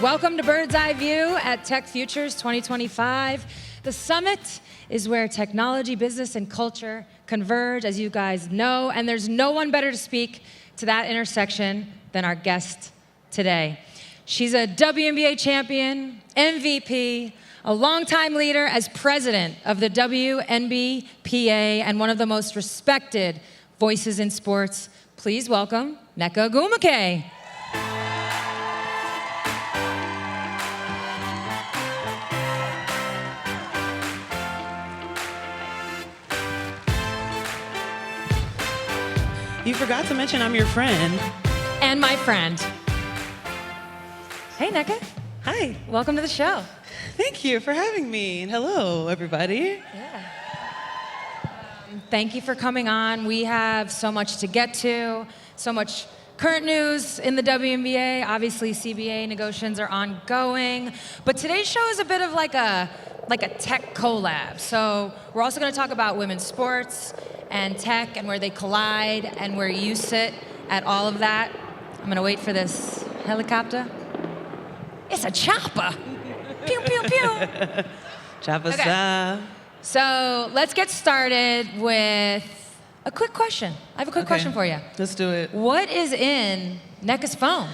Welcome to Bird's Eye View at TechFutures 2025. The summit is where technology, business, and culture converge, as you guys know, and there's no one better to speak to that intersection than our guest today. She's a WNBA champion, MVP, a longtime leader as president of the WNBA, and one of the most respected voices in sports. Please welcome Nneka Ogwumike. You forgot to mention I'm your friend. And my friend. Hey, Nneka. Hi. Welcome to the show. Thank you for having me. And hello, everybody. Yeah. Thank you for coming on. We have so much to get to, so much current news in the WNBA. Obviously, CBA negotiations are ongoing. But today's show is a bit of like a tech collab. So we're also going to talk about women's sports and tech and where they collide and where you sit at all of that. I'm going to wait for this helicopter. It's a chopper. Pew, pew, pew. Chopper Okay. style. So let's get started with a quick question. I have a quick question for you. Let's do it. What is in Nneka's phone?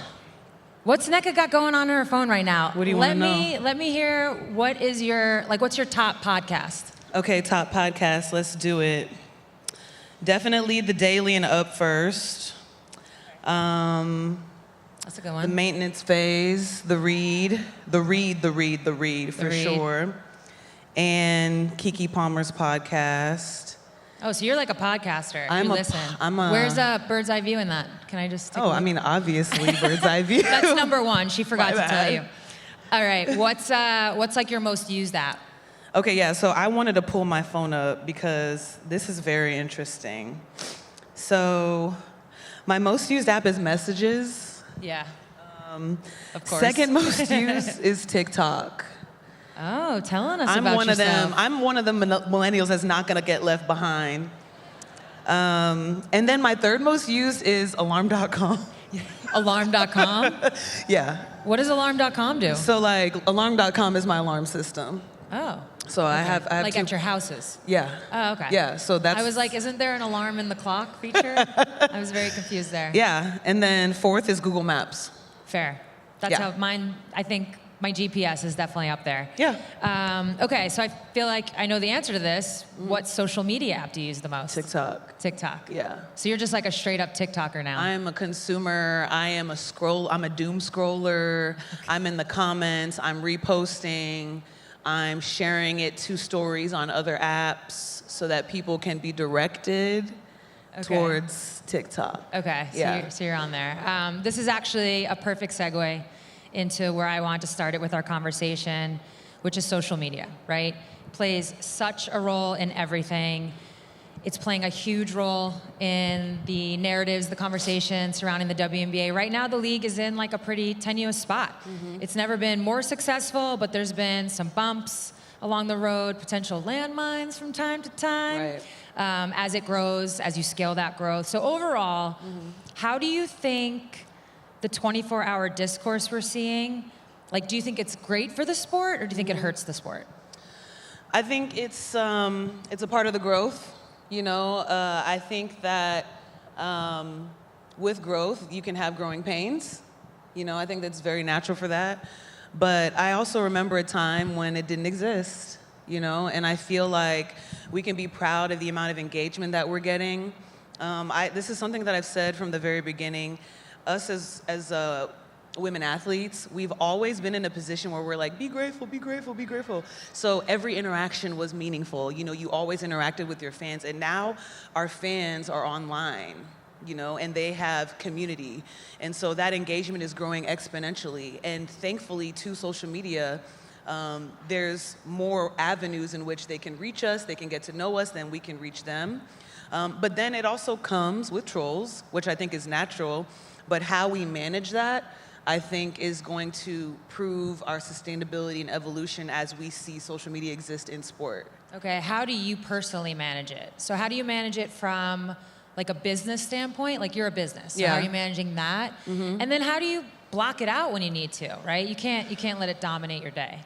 What's Nneka got going on her phone right now? What do you want to know? Let me hear, what's your top podcast? Okay, top podcast. Let's do it. Definitely The Daily and Up First. That's a good The one. Maintenance Phase. The Read for sure. And Kiki Palmer's podcast. Oh, so you're like a podcaster. I'm you a- listen. I'm a- Where's Bird's Eye View in that? Can I just take a Oh, look? I mean, obviously, Bird's Eye View. That's number one. She forgot My to tell bad. you. All right. What's like your most used app? Okay, yeah, so I wanted to pull my phone up because this is very interesting. So my most used app is Messages. Yeah. Of course. Second most used is TikTok. Oh, telling us I'm about one yourself. of them. I'm one of the millennials that's not gonna get left behind. And then my third most used is alarm.com. Alarm.com? Yeah. What does alarm.com do? So like alarm.com is my alarm system. Oh. So I have Like two, at your houses? yeah. Oh, okay. Yeah, so that's I was like, isn't there an alarm in the clock feature? I was very confused there. yeah, and then fourth is Google Maps. Fair. That's Yeah. how mine, I think my GPS is definitely up there. Yeah. Okay, so I feel like I know the answer to this. What social media app do you use the most? TikTok. TikTok. Yeah. So you're just like a straight up TikToker now. I am a consumer. I'm a doom scroller. I'm in the comments. I'm reposting. I'm sharing it to stories on other apps so that people can be directed towards TikTok. Okay, so, Yeah. you're on there. This is actually a perfect segue into where I want to start it with our conversation, which is social media, right? Plays such a role in everything. It's playing a huge role in the narratives, the conversation surrounding the WNBA. Right now, the league is in like a pretty tenuous spot. It's never been more successful, but there's been some bumps along the road, potential landmines from time to time. Right. As it grows, as you scale that growth. So overall, how do you think the 24-hour discourse we're seeing, like, do you think it's great for the sport, or do you think it hurts the sport? I think it's a part of the growth. You know, I think that with growth, you can have growing pains. You know, I think that's very natural for that. But I also remember a time when it didn't exist, you know, and I feel like we can be proud of the amount of engagement that we're getting. This is something that I've said from the very beginning. Us as women athletes, we've always been in a position where we're like, be grateful, be grateful, be grateful. So every interaction was meaningful. You know, you always interacted with your fans, and now our fans are online, you know, and they have community. And so that engagement is growing exponentially. And thankfully to social media, there's more avenues in which they can reach us, they can get to know us, than we can reach them. But then it also comes with trolls, which I think is natural. But how we manage that, I think, is going to prove our sustainability and evolution as we see social media exist in sport. Okay, how do you personally manage it? So how do you manage it from like a business standpoint? Like, you're a business, so Yeah. how are you managing that? And then how do you block it out when you need to, right? You can't let it dominate your day.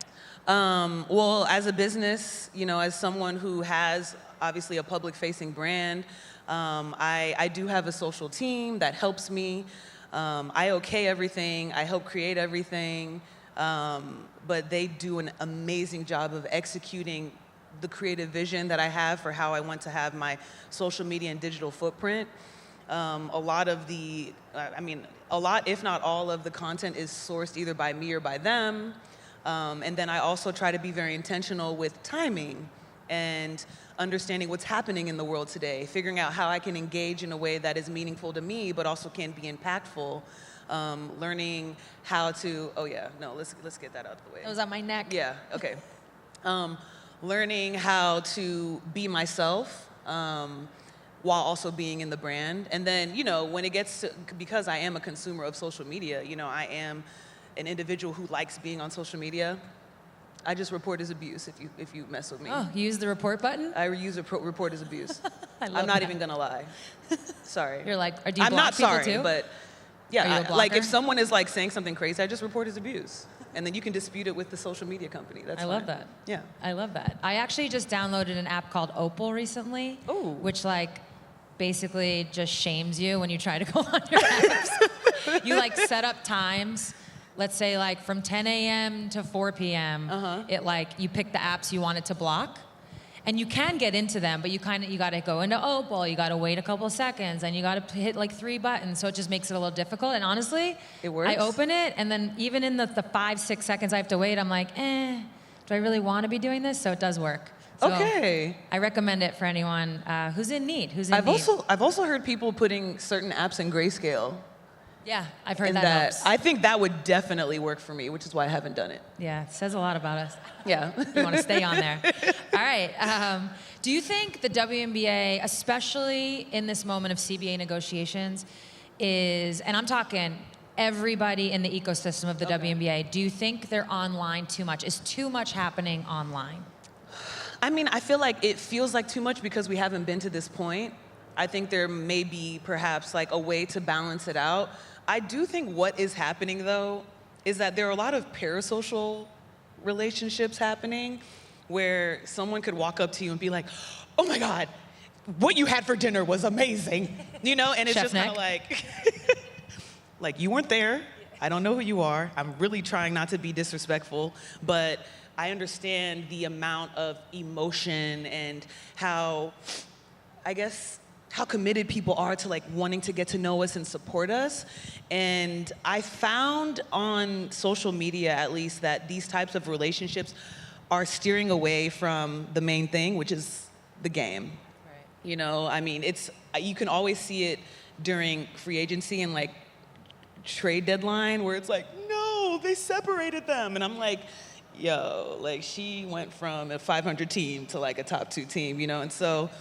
Well, as a business, as someone who has obviously a public-facing brand, I do have a social team that helps me. I okay everything. I help create everything. But they do an amazing job of executing the creative vision that I have for how I want to have my social media and digital footprint. A lot, if not all of the content is sourced either by me or by them. And then I also try to be very intentional with timing and understanding what's happening in the world today, figuring out how I can engage in a way that is meaningful to me, but also can be impactful. Learning how to, let's get that out of the way. It was on my neck. Yeah, okay. Learning how to be myself while also being in the brand. And then, when it gets to, because I am a consumer of social media, I am an individual who likes being on social media. I just report as abuse if you mess with me. Oh, you use the report button? I use report as abuse. I'm not even gonna lie. Sorry. You're like, do you I'm block not people sorry, too? but yeah, like if someone is like saying something crazy, I just report as abuse. And then you can dispute it with the social media company. That's I love that. Yeah. I love that. I actually just downloaded an app called Opal recently, which basically just shames you when you try to go on your apps. You set up times. Let's say from 10 a.m. to 4 p.m. You pick the apps you want it to block. And you can get into them, but you got to go into Opal, you got to wait a couple seconds, and you got to hit 3 buttons, so it just makes it a little difficult. And honestly, it works. I open it, and then even in the 5-6 seconds I have to wait, I'm like, do I really want to be doing this? So it does work. So okay. I recommend it for anyone who's in need. I've also heard people putting certain apps in grayscale. Yeah, I've heard that helps. I think that would definitely work for me, which is why I haven't done it. Yeah, it says a lot about us. Yeah. You want to stay on there. All right. Do you think the WNBA, especially in this moment of CBA negotiations, and I'm talking everybody in the ecosystem of the WNBA, do you think they're online too much? Is too much happening online? I feel like it feels like too much because we haven't been to this point. I think there may be perhaps a way to balance it out. I do think what is happening, though, is that there are a lot of parasocial relationships happening where someone could walk up to you and be like, oh my God, what you had for dinner was amazing. And it's Chef just kind of like, you weren't there. I don't know who you are. I'm really trying not to be disrespectful, but I understand the amount of emotion and how committed people are to wanting to get to know us and support us. And I found on social media, at least, that these types of relationships are steering away from the main thing, which is the game. Right. You can always see it during free agency and trade deadline where it's no, they separated them. And I'm like, yo, she went from a 500 team to a top 2 team, and so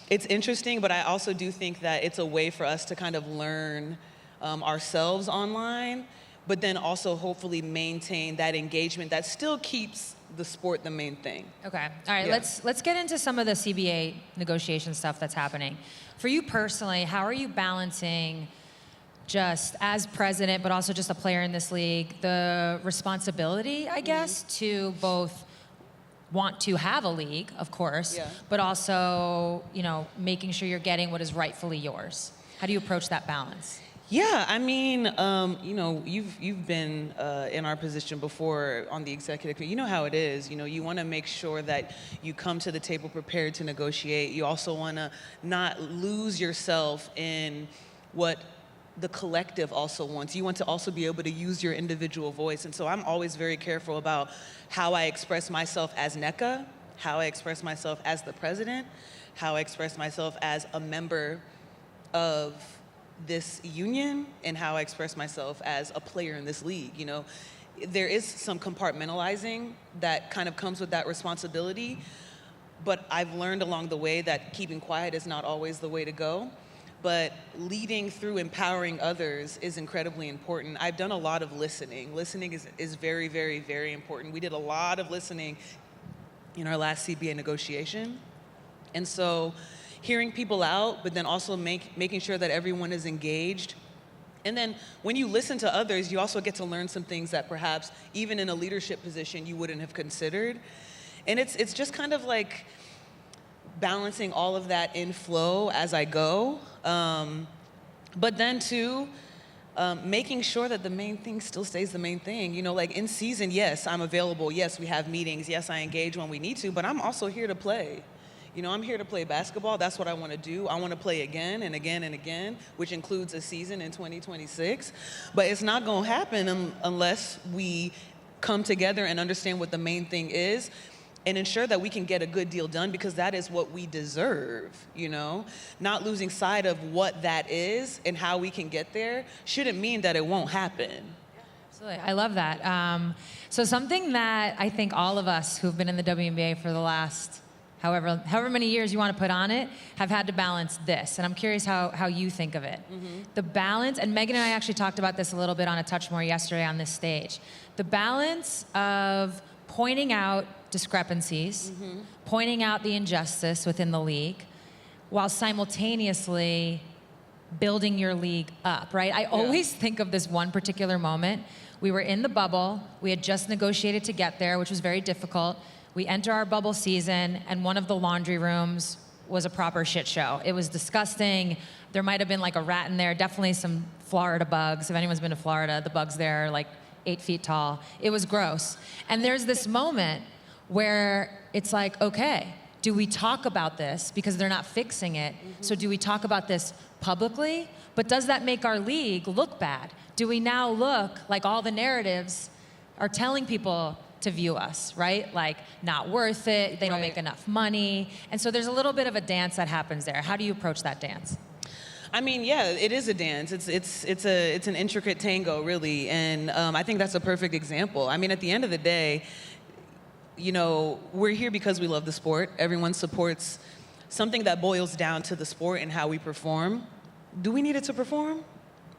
it's interesting, but I also do think that it's a way for us to kind of learn ourselves online, but then also hopefully maintain that engagement that still keeps the sport the main thing. Okay, all right, Yeah. let's get into some of the CBA negotiation stuff that's happening. For you personally, how are you balancing just as president, but also just a player in this league, the responsibility, I guess, to both want to have a league, of course, but also, making sure you're getting what is rightfully yours? How do you approach that balance? Yeah, you've been in our position before on the executive committee. You know how it is. You want to make sure that you come to the table prepared to negotiate. You also want to not lose yourself in what the collective also wants. You want to also be able to use your individual voice. And so I'm always very careful about how I express myself as Nneka, how I express myself as the president, how I express myself as a member of this union, and how I express myself as a player in this league. There is some compartmentalizing that kind of comes with that responsibility, but I've learned along the way that keeping quiet is not always the way to go. But leading through empowering others is incredibly important. I've done a lot of listening. Listening is very, very, very important. We did a lot of listening in our last CBA negotiation. And so hearing people out, but then also making sure that everyone is engaged And then when you listen to others, you also get to learn some things that perhaps even in a leadership position you wouldn't have considered. And it's just kind of like balancing all of that in flow as I go. But then too, making sure that the main thing still stays the main thing. You know, like in season, yes, I'm available. Yes, we have meetings. Yes, I engage when we need to, but I'm also here to play. You know, I'm here to play basketball. That's what I want to do. I want to play again and again and again, which includes a season in 2026. But it's not going to happen unless we come together and understand what the main thing is and ensure that we can get a good deal done, because that is what we deserve, you know? Not losing sight of what that is and how we can get there shouldn't mean that it won't happen. Absolutely. I love that. So something that I think all of us who've been in the WNBA for the last however many years you want to put on it, have had to balance this. And I'm curious how you think of it. Mm-hmm. The balance, and Megan and I actually talked about this a little bit on a touch more yesterday on this stage. The balance of pointing out discrepancies, mm-hmm. pointing out the injustice within the league, while simultaneously building your league up, right? I always think of this one particular moment. We were in the bubble. We had just negotiated to get there, which was very difficult. We enter our bubble season, and one of the laundry rooms was a proper shit show. It was disgusting. There might have been like a rat in there, definitely some Florida bugs. If anyone's been to Florida, the bugs there are like 8 feet tall. It was gross. And there's this moment where it's like, okay, do we talk about this? Because they're not fixing it. Mm-hmm. So do we talk about this publicly? But does that make our league look bad? Do we now look like all the narratives are telling people to view us, right? Like, not worth it, they don't make enough money. And so there's a little bit of a dance that happens there. How do you approach that dance? I mean, yeah, it is a dance. It's an intricate tango, really. And I think that's a perfect example. I mean, at the end of the day, you know, we're here because we love the sport. Everyone supports something that boils down to the sport and how we perform. Do we need it to perform?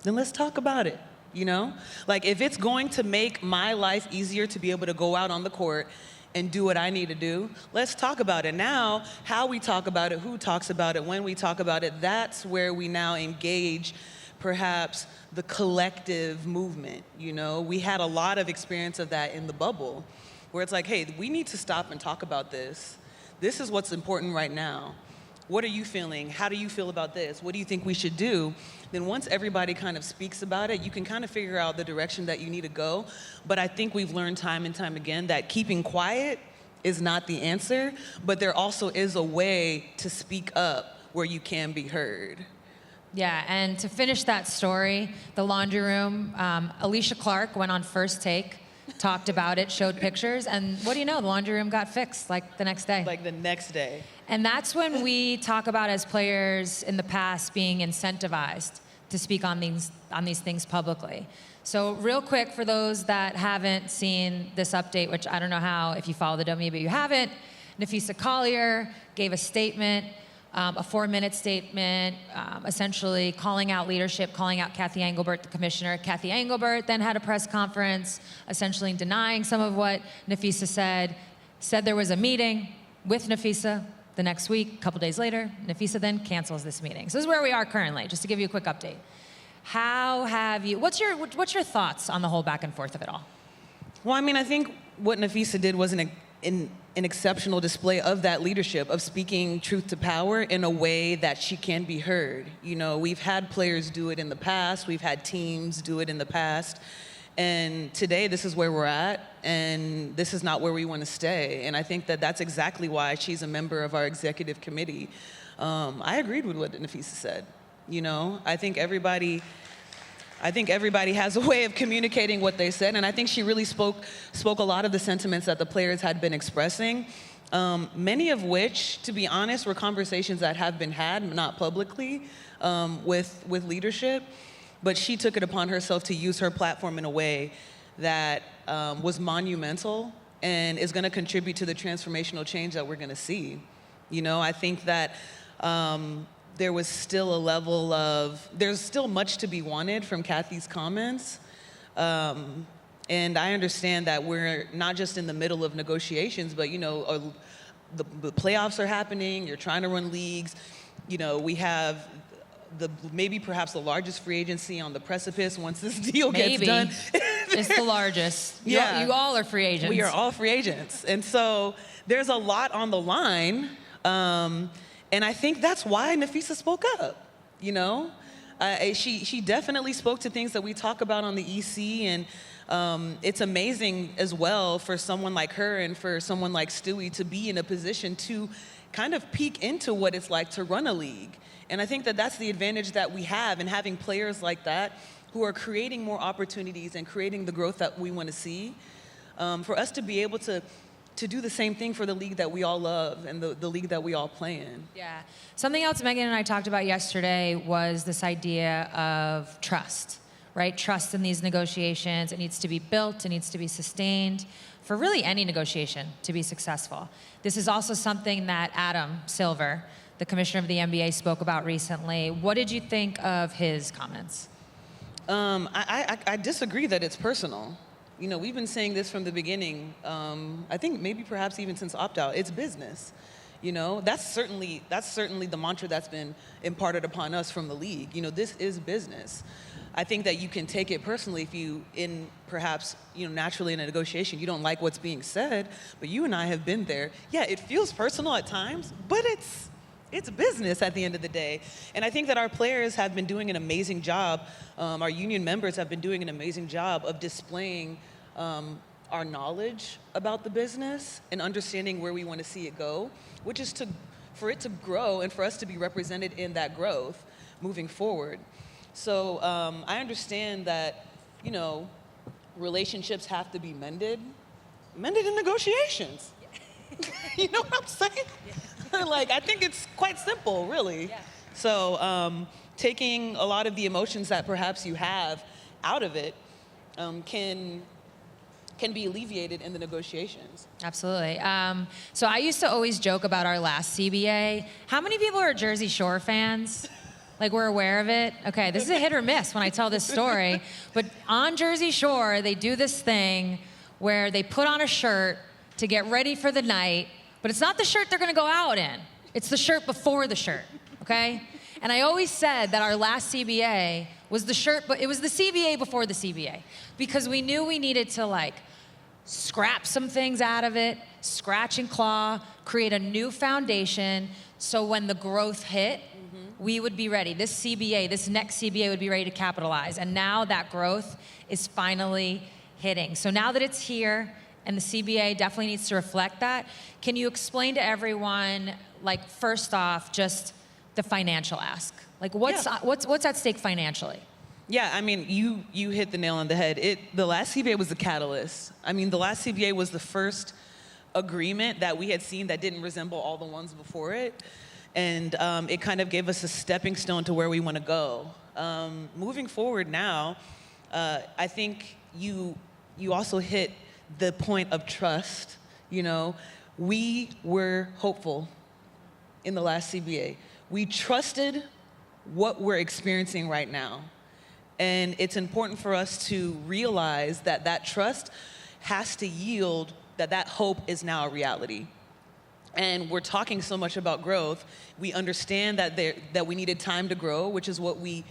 Then let's talk about it. You know, like if it's going to make my life easier to be able to go out on the court and do what I need to do, let's talk about it. Now, how we talk about it, who talks about it, when we talk about it, that's where we now engage perhaps the collective movement. You know, we had a lot of experience of that in the bubble, where it's like, hey, we need to stop and talk about this. This is what's important right now. What are you feeling? How do you feel about this? What do you think we should do? Then once everybody kind of speaks about it, you can kind of figure out the direction that you need to go. But I think we've learned time and time again that keeping quiet is not the answer, but there also is a way to speak up where you can be heard. Yeah, and to finish that story, the laundry room, Alicia Clark went on First Take, talked about it, showed pictures, and what do you know, the laundry room got fixed like the next day. Like the next day. And that's when we talk about, as players in the past, being incentivized to speak on these things publicly. So real quick, for those that haven't seen this update, which I don't know how, if you follow the WNBA, but you haven't, Nafisa Collier gave a statement, a 4-minute statement, essentially calling out leadership, calling out Kathy Engelbert, the commissioner. Kathy Engelbert then had a press conference, essentially denying some of what Nafisa said there was a meeting with Nafisa the next week. A couple days later, Nafisa then cancels this meeting. So this is where we are currently, just to give you a quick update. How have you, what's your thoughts on the whole back and forth of it all? Well, I mean, I think what Nafisa did was an exceptional display of that leadership, of speaking truth to power in a way that she can be heard. You know, we've had players do it in the past, we've had teams do it in the past, and today this is where we're at, and this is not where we want to stay. And I think that that's exactly why she's a member of our executive committee. I agreed with what Nafisa said. You know, I think everybody has a way of communicating what they said, and I think she really spoke a lot of the sentiments that the players had been expressing, many of which, to be honest, were conversations that have been had, not publicly, with leadership, but she took it upon herself to use her platform in a way that was monumental and is going to contribute to the transformational change that we're going to see. You know, I think that there was still a level of, there's still much to be wanted from Kathy's comments. And I understand that we're not just in the middle of negotiations, but, you know, the playoffs are happening, you're trying to run leagues. You know, we have maybe perhaps the largest free agency on the precipice once this deal Maybe. gets done. It's the largest. Yeah. You all are free agents. We are all free agents. And so there's a lot on the line. And I think that's why Nafisa spoke up, you know? She definitely spoke to things that we talk about on the EC, and it's amazing as well for someone like her and for someone like Stewie to be in a position to kind of peek into what it's like to run a league. And I think that that's the advantage that we have in having players like that who are creating more opportunities and creating the growth that we want to see. For us to be able to do the same thing for the league that we all love and the league that we all play in. Yeah. Something else Megan and I talked about yesterday was this idea of trust, right? Trust in these negotiations. It needs to be built, it needs to be sustained for really any negotiation to be successful. This is also something that Adam Silver, the commissioner of the NBA, spoke about recently. What did you think of his comments? I disagree that it's personal. You know, we've been saying this from the beginning. I think maybe perhaps even since opt-out, it's business. You know, that's certainly the mantra that's been imparted upon us from the league. You know, this is business. I think that you can take it personally if you, perhaps, you know, naturally in a negotiation, you don't like what's being said, but you and I have been there. Yeah, it feels personal at times, but it's business at the end of the day. And I think that our players have been doing an amazing job. Our union members have been doing an amazing job of displaying our knowledge about the business and understanding where we want to see it go, which is for it to grow and for us to be represented in that growth moving forward. So I understand that, you know, relationships have to be mended in negotiations. You know what I'm saying? Yeah. Like, I think it's quite simple, really. Yeah. So taking a lot of the emotions that perhaps you have out of it can be alleviated in the negotiations. Absolutely. So I used to always joke about our last CBA. How many people are Jersey Shore fans? Like, we're aware of it? Okay, this is a hit or miss when I tell this story. But on Jersey Shore, they do this thing where they put on a shirt to get ready for the night, but it's not the shirt they're gonna go out in. It's the shirt before the shirt, okay? And I always said that our last CBA was the shirt, but it was the CBA before the CBA, because we knew we needed to, like, scrap some things out of it, scratch and claw, create a new foundation, so when the growth hit, we would be ready. This CBA, this next CBA would be ready to capitalize. And now that growth is finally hitting. So now that it's here, and the CBA definitely needs to reflect that, can you explain to everyone, like, first off, just the financial ask? Like, what's at stake financially? Yeah, I mean, you hit the nail on the head. The last CBA was the catalyst. I mean, the last CBA was the first agreement that we had seen that didn't resemble all the ones before it. And it kind of gave us a stepping stone to where we want to go. Moving forward now, I think you also hit the point of trust. You know, we were hopeful in the last CBA. We trusted what we're experiencing right now. And it's important for us to realize that that trust has to yield, that hope is now a reality. And we're talking so much about growth. We understand that we needed time to grow, which is what we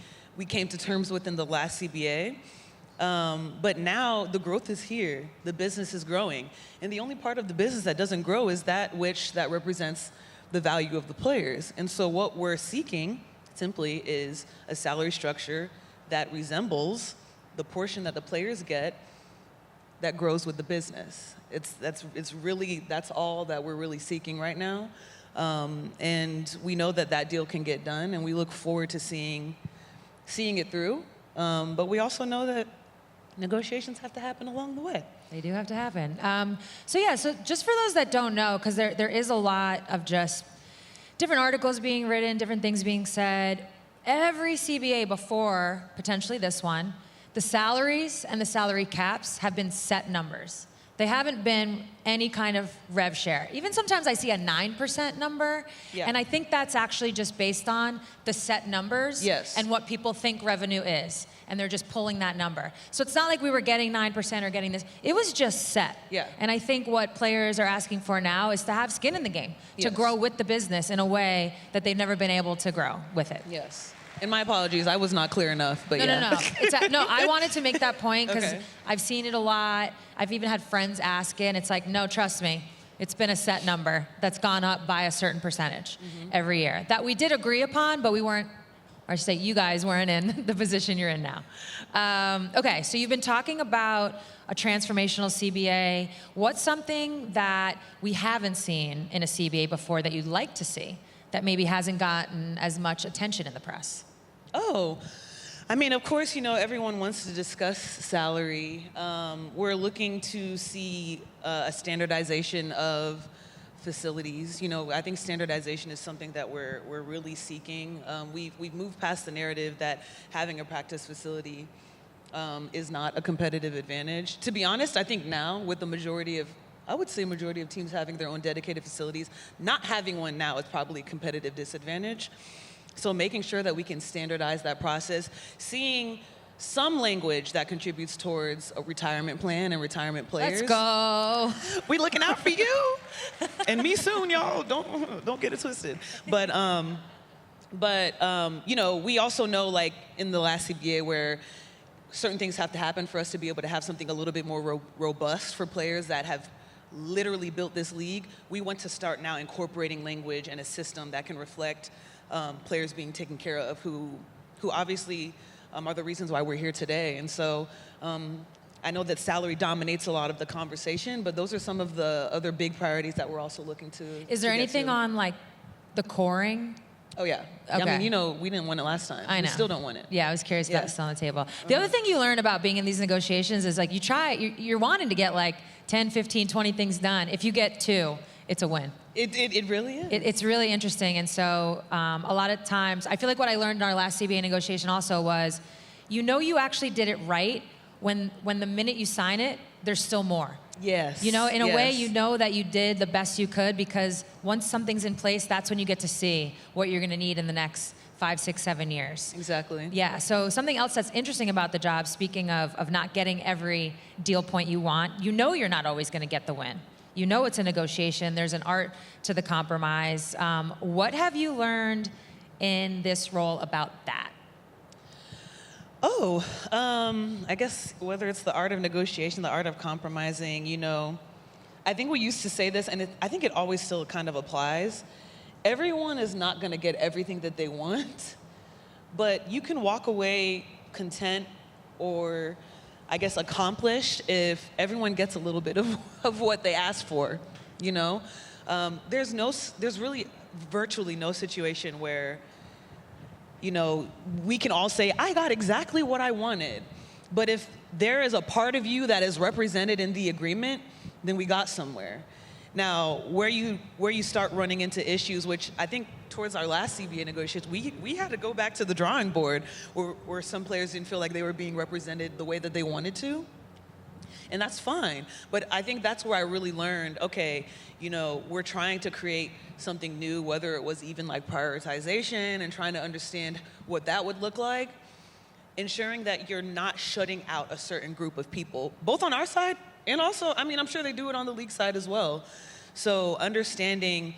came to terms with in the last CBA. But now the growth is here. The business is growing. And the only part of the business that doesn't grow is that represents the value of the players. And so what we're seeking simply is a salary structure that resembles the portion that the players get that grows with the business. That's all that we're really seeking right now. And we know that deal can get done, and we look forward to seeing it through. But we also know that negotiations have to happen along the way. They do have to happen. So just for those that don't know, because there is a lot of just different articles being written, different things being said. Every CBA before, potentially this one, the salaries and the salary caps have been set numbers. They haven't been any kind of rev share. Even sometimes I see a 9% number, and I think that's actually just based on the set numbers and what people think revenue is, and they're just pulling that number. So it's not like we were getting 9% or getting this. It was just set. Yeah. And I think what players are asking for now is to have skin in the game, to grow with the business in a way that they've never been able to grow with it. Yes. And my apologies, I was not clear enough, but yeah. No, I wanted to make that point because Okay. I've seen it a lot. I've even had friends ask it, and it's like, no, trust me. It's been a set number that's gone up by a certain percentage every year that we did agree upon, but we weren't, or I should say you guys weren't in the position you're in now. Okay, so you've been talking about a transformational CBA. What's something that we haven't seen in a CBA before that you'd like to see that maybe hasn't gotten as much attention in the press? Oh, I mean, of course, everyone wants to discuss salary. We're looking to see a standardization of facilities. I think standardization is something that we're really seeking. We've moved past the narrative that having a practice facility is not a competitive advantage. To be honest, I think now with the majority of teams having their own dedicated facilities, not having one now is probably a competitive disadvantage. So making sure that we can standardize that process, seeing some language that contributes towards a retirement plan and retirement players. Let's go. We looking out for you. And me soon, y'all. Don't get it twisted. But we also know, like in the last CBA, where certain things have to happen for us to be able to have something a little bit more robust for players that have literally built this league. We want to start now incorporating language and a system that can reflect players being taken care of who obviously are the reasons why we're here today. And so I know that salary dominates a lot of the conversation, but those are some of the other big priorities that we're also looking to. Is there anything on like the coring? Oh yeah. Okay. I mean, we didn't want it last time. I know. We still don't want it. Yeah, I was curious if that was still on the table. The other thing you learn about being in these negotiations is like you're wanting to get like 10, 15, 20 things done. If you get 2, it's a win. It really is. It's really interesting. And so a lot of times, I feel like what I learned in our last CBA negotiation also was, you actually did it right when the minute you sign it, there's still more. Yes. In a way, that you did the best you could, because once something's in place, that's when you get to see what you're going to need in the next 5, 6, 7 years. Exactly. Yeah, so something else that's interesting about the job, speaking of not getting every deal point you want, you're not always going to get the win. It's a negotiation. There's an art to the compromise. What have you learned in this role about that? Oh, I guess whether it's the art of negotiation, the art of compromising, I think we used to say this, and I think it always still kind of applies. Everyone is not going to get everything that they want, but you can walk away content or, I guess, accomplished if everyone gets a little bit of what they asked for, There's really virtually no situation where, we can all say, I got exactly what I wanted. But if there is a part of you that is represented in the agreement, then we got somewhere. Now, where you start running into issues, which I think towards our last CBA negotiations, we had to go back to the drawing board where some players didn't feel like they were being represented the way that they wanted to. And that's fine. But I think that's where I really learned, okay, we're trying to create something new, whether it was even like prioritization and trying to understand what that would look like, ensuring that you're not shutting out a certain group of people, both on our side and also, I'm sure they do it on the league side as well. So understanding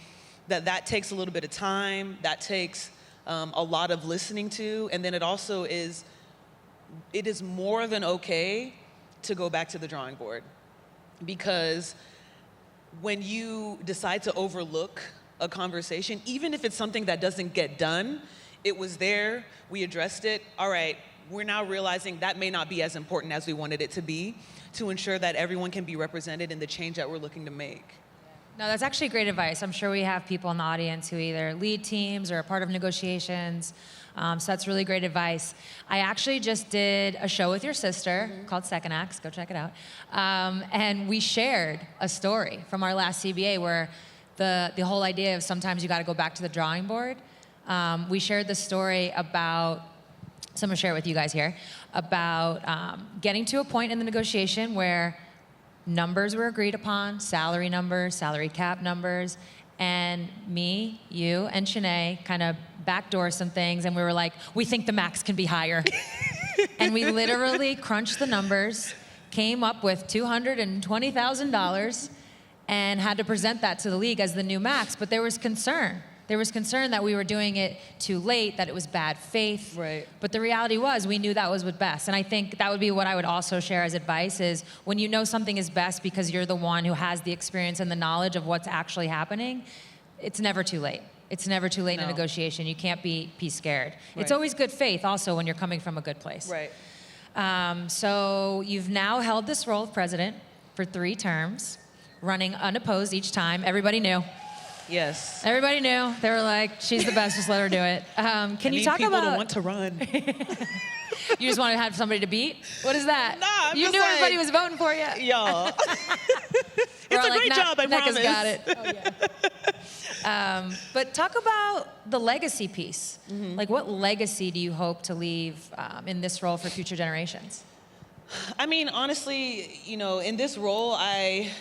that takes a little bit of time, that takes a lot of listening to, and then it is more than okay to go back to the drawing board. Because when you decide to overlook a conversation, even if it's something that doesn't get done, it was there, we addressed it, all right, we're now realizing that may not be as important as we wanted it to be, to ensure that everyone can be represented in the change that we're looking to make. No, that's actually great advice. I'm sure we have people in the audience who either lead teams or are part of negotiations. So that's really great advice. I actually just did a show with your sister called Second Acts. Go check it out. And we shared a story from our last CBA where the whole idea of sometimes you got to go back to the drawing board. We shared the story about, so I'm going to share it with you guys here, about getting to a point in the negotiation where numbers were agreed upon, salary numbers, salary cap numbers, and me, you, and Shanae kind of backdoor some things, and we were like, we think the max can be higher. And we literally crunched the numbers, came up with $220,000, and had to present that to the league as the new max. But there was concern there was concern that we were doing it too late, that it was bad faith. Right. But the reality was we knew that was what best. And I think that would be what I would also share as advice is when you know something is best because you're the one who has the experience and the knowledge of what's actually happening, it's never too late. It's never too late in a negotiation. You can't be scared. Right. It's always good faith also when you're coming from a good place. Right. So you've now held this role of president for 3 terms, running unopposed each time. Everybody knew. Yes. Everybody knew. They were like, she's the best, just let her do it. Can you talk people about... to want to run. You just want to have somebody to beat? What is that? Nah, I'm you just knew like, everybody was voting for you? Y'all. It's a great job, I promise. Nneka's got it. Oh, yeah. But talk about the legacy piece. Mm-hmm. Like, what legacy do you hope to leave in this role for future generations? I mean, honestly, you know, in this role, I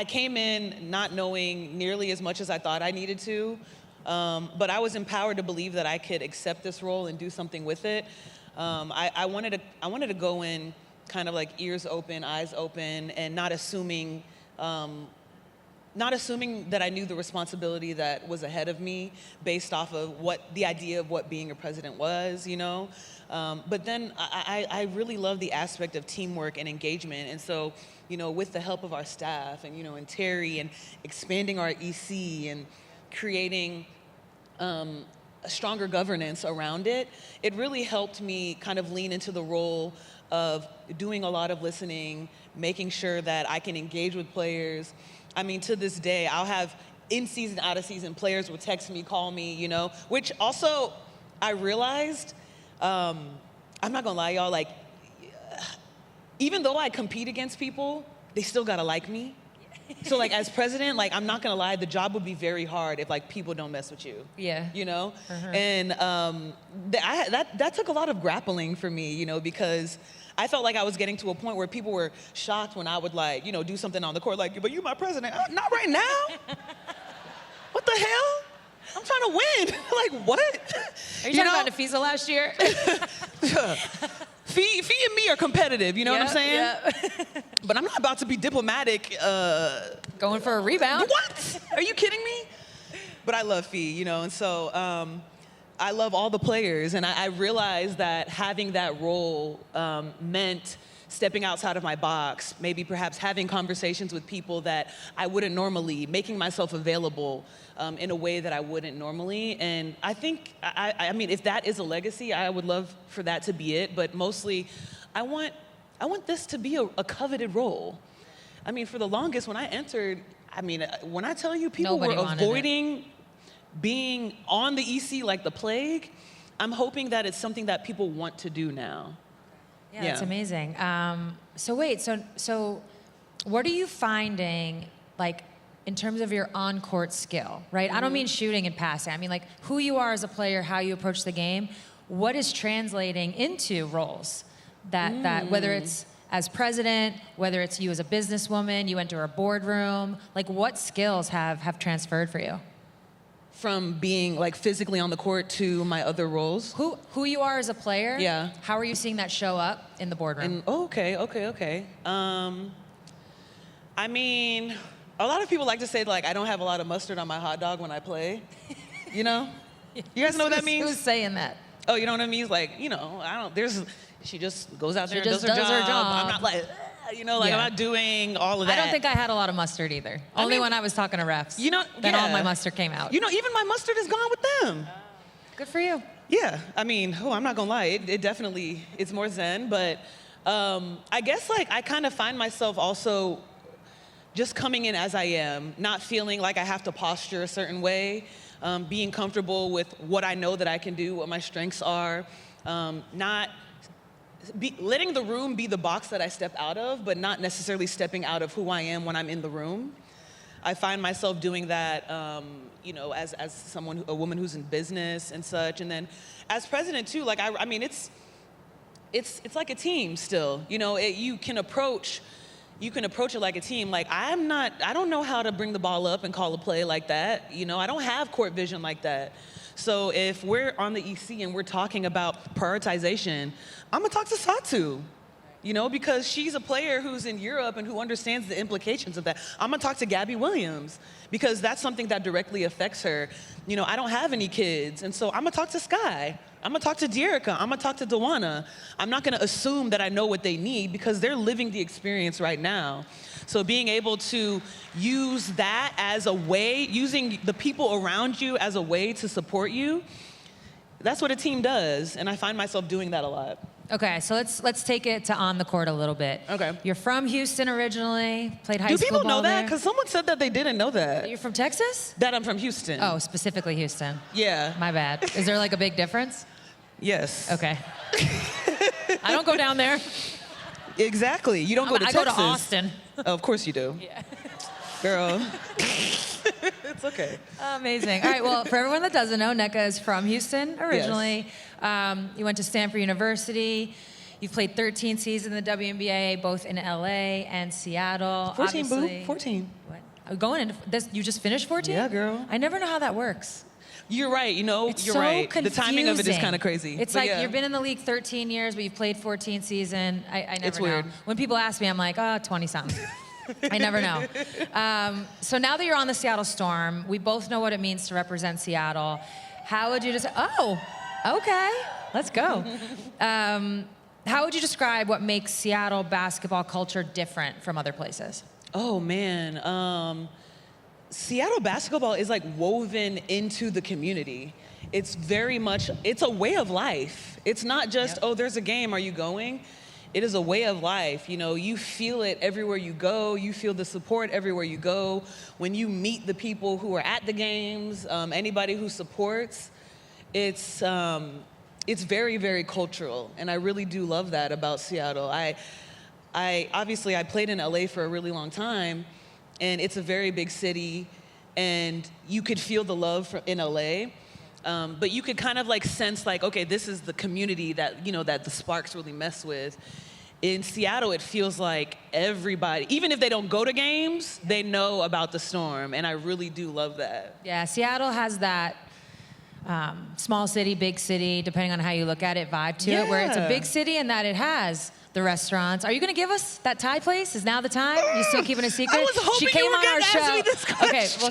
came in not knowing nearly as much as I thought I needed to, but I was empowered to believe that I could accept this role and do something with it. I wanted to go in kind of like ears open, eyes open, and not assuming that I knew the responsibility that was ahead of me based off of what the idea of what being a president was, you know. But then I really love the aspect of teamwork and engagement, and so, you know, with the help of our staff and, you know, and Terry and expanding our EC and creating a stronger governance around it, it really helped me kind of lean into the role of doing a lot of listening, making sure that I can engage with players. I mean, to this day, I'll have in-season, out-of-season players will text me, call me, you know, which also I realized, I'm not gonna lie, y'all, like, even though I compete against people, they still gotta like me. So, like, as president, like, I'm not gonna lie, the job would be very hard if, like, people don't mess with you. Yeah. You know? Uh-huh. And that took a lot of grappling for me, you know, because I felt like I was getting to a point where people were shocked when I would, like, you know, do something on the court, like, but you my president. Not right now. What the hell? I'm trying to win. Like, what? Are you talking about Nafisa last year? Fee and me are competitive, you know what I'm saying? Yeah. But I'm not about to be diplomatic. Going for a rebound? What? Are you kidding me? But I love Fee, you know, and so I love all the players, and I realized that having that role meant stepping outside of my box, maybe perhaps having conversations with people that I wouldn't normally, making myself available in a way that I wouldn't normally. And I think, I mean, if that is a legacy, I would love for that to be it, but mostly I want this to be a coveted role. I mean, for the longest, when I entered, I mean, when I tell you people were avoiding being on the EC like the plague, I'm hoping that it's something that people want to do now. Yeah, that's amazing. So wait, so what are you finding, like, in terms of your on-court skill, right? Mm-hmm. I don't mean shooting and passing. I mean, like, who you are as a player, how you approach the game. What is translating into roles that whether it's as president, whether it's you as a businesswoman, you enter a boardroom, like, what skills have transferred for you? From being, like, physically on the court to my other roles. Who you are as a player. Yeah. How are you seeing that show up in the boardroom? Okay. I mean, a lot of people like to say, like, I don't have a lot of mustard on my hot dog when I play. You know? You guys know what that means? Who's saying that? Oh, you know what I mean? It's like, you know, she just goes out there and does her job. I'm not like, you know, like, I'm not doing all of that. I don't think I had a lot of mustard either. Only when I was talking to refs. You know, then all my mustard came out. You know, even my mustard is gone with them. Good for you. Yeah, I mean, I'm not gonna lie, it definitely, it's more zen, but I guess, like, I kind of find myself also just coming in as I am, not feeling like I have to posture a certain way, being comfortable with what I know that I can do, what my strengths are, letting the room be the box that I step out of, but not necessarily stepping out of who I am when I'm in the room. I find myself doing that, you know, as a woman who's in business and such, and then as president too. Like, I mean, it's like a team still. You know, you can approach it like a team. Like, I don't know how to bring the ball up and call a play like that. You know, I don't have court vision like that. So if we're on the EC and we're talking about prioritization, I'm gonna talk to Satu. you know, because she's a player who's in Europe and who understands the implications of that. I'm gonna talk to Gabby Williams because that's something that directly affects her. You know, I don't have any kids, and so I'm gonna talk to Sky. I'm gonna talk to Dearica. I'm gonna talk to Dewana. I'm not gonna assume that I know what they need because they're living the experience right now. So being able to use that as a way, using the people around you as a way to support you, that's what a team does, and I find myself doing that a lot. Okay, so let's take it to on the court a little bit. Okay. You're from Houston originally, played high Do school people know ball that? there. Because someone said that they didn't know that. You're from Texas? That I'm from Houston. Oh, specifically Houston. Yeah. My bad. Is there like a big difference? Yes. Okay. I don't go down there. Exactly. You don't go to I Texas. go to Austin. Oh, of course you do. Yeah. Girl. It's okay. Amazing. All right, well, for everyone that doesn't know, Nneka is from Houston originally. Yes. You went to Stanford University. You've played 13 seasons in the WNBA, both in LA and Seattle. 14, Obviously, boo. 14. What? Going into this, you just finished 14? Yeah, girl. I never know how that works. You're right. You know, It's you're so right. confusing. The timing of it is kind of crazy. It's But like yeah. you've been in the league 13 years, but you've played 14 seasons. I never It's know. weird. When people ask me, I'm like, 20-something. I never know. So now that you're on the Seattle Storm, we both know what it means to represent Seattle. How would you just, okay, let's go. How would you describe what makes Seattle basketball culture different from other places? Oh, man. Seattle basketball is like woven into the community. It's very much, it's a way of life. It's not just, there's a game, are you going? It is a way of life. You know, you feel it everywhere you go. You feel the support everywhere you go. When you meet the people who are at the games, anybody who supports, it's very, very cultural. And I really do love that about Seattle. I obviously, I played in LA for a really long time, and it's a very big city, and you could feel the love in LA. But you could kind of like sense like, okay, this is the community that, you know, that the Sparks really mess with. In Seattle, it feels like everybody, even if they don't go to games, they know about the Storm, and I really do love that. Yeah, Seattle has that small city, big city, depending on how you look at it, vibe to it, where it's a big city and that it has the restaurants. Are you going to give us that Thai place? Is now the time? You still keeping a secret? I was hoping she came you were on our gonna show. ask me this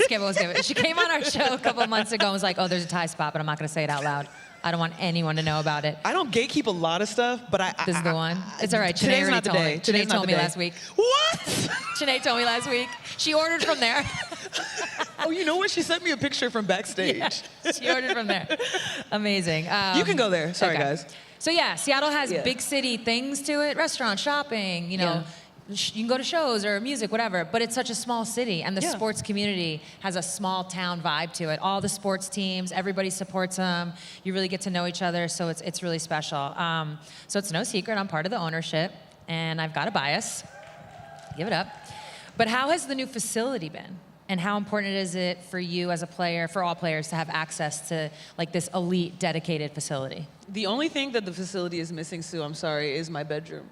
Okay, we'll skip it. She came on our show a couple of months ago and was like, there's a Thai spot, but I'm not going to say it out loud. I don't want anyone to know about it. I don't gatekeep a lot of stuff, but This is the one. It's all right. Today's Sinead not the already day. told me. Today's Sinead not told the me day. last week. What? Sinead told me last week. She ordered from there. Oh, you know what? She sent me a picture from backstage. Yeah, she ordered from there. Amazing. You can go there. Sorry, okay. guys. So yeah, Seattle has Yeah. big city things to it, restaurants, shopping, you know. You can go to shows or music, whatever, but it's such a small city, and the sports community has a small town vibe to it. All the sports teams, everybody supports them. You really get to know each other, so it's really special. So it's no secret, I'm part of the ownership, and I've got a bias. Give it up. But how has the new facility been? And how important is it for you as a player, for all players, to have access to like this elite, dedicated facility? The only thing that the facility is missing, Sue, I'm sorry, is my bedroom.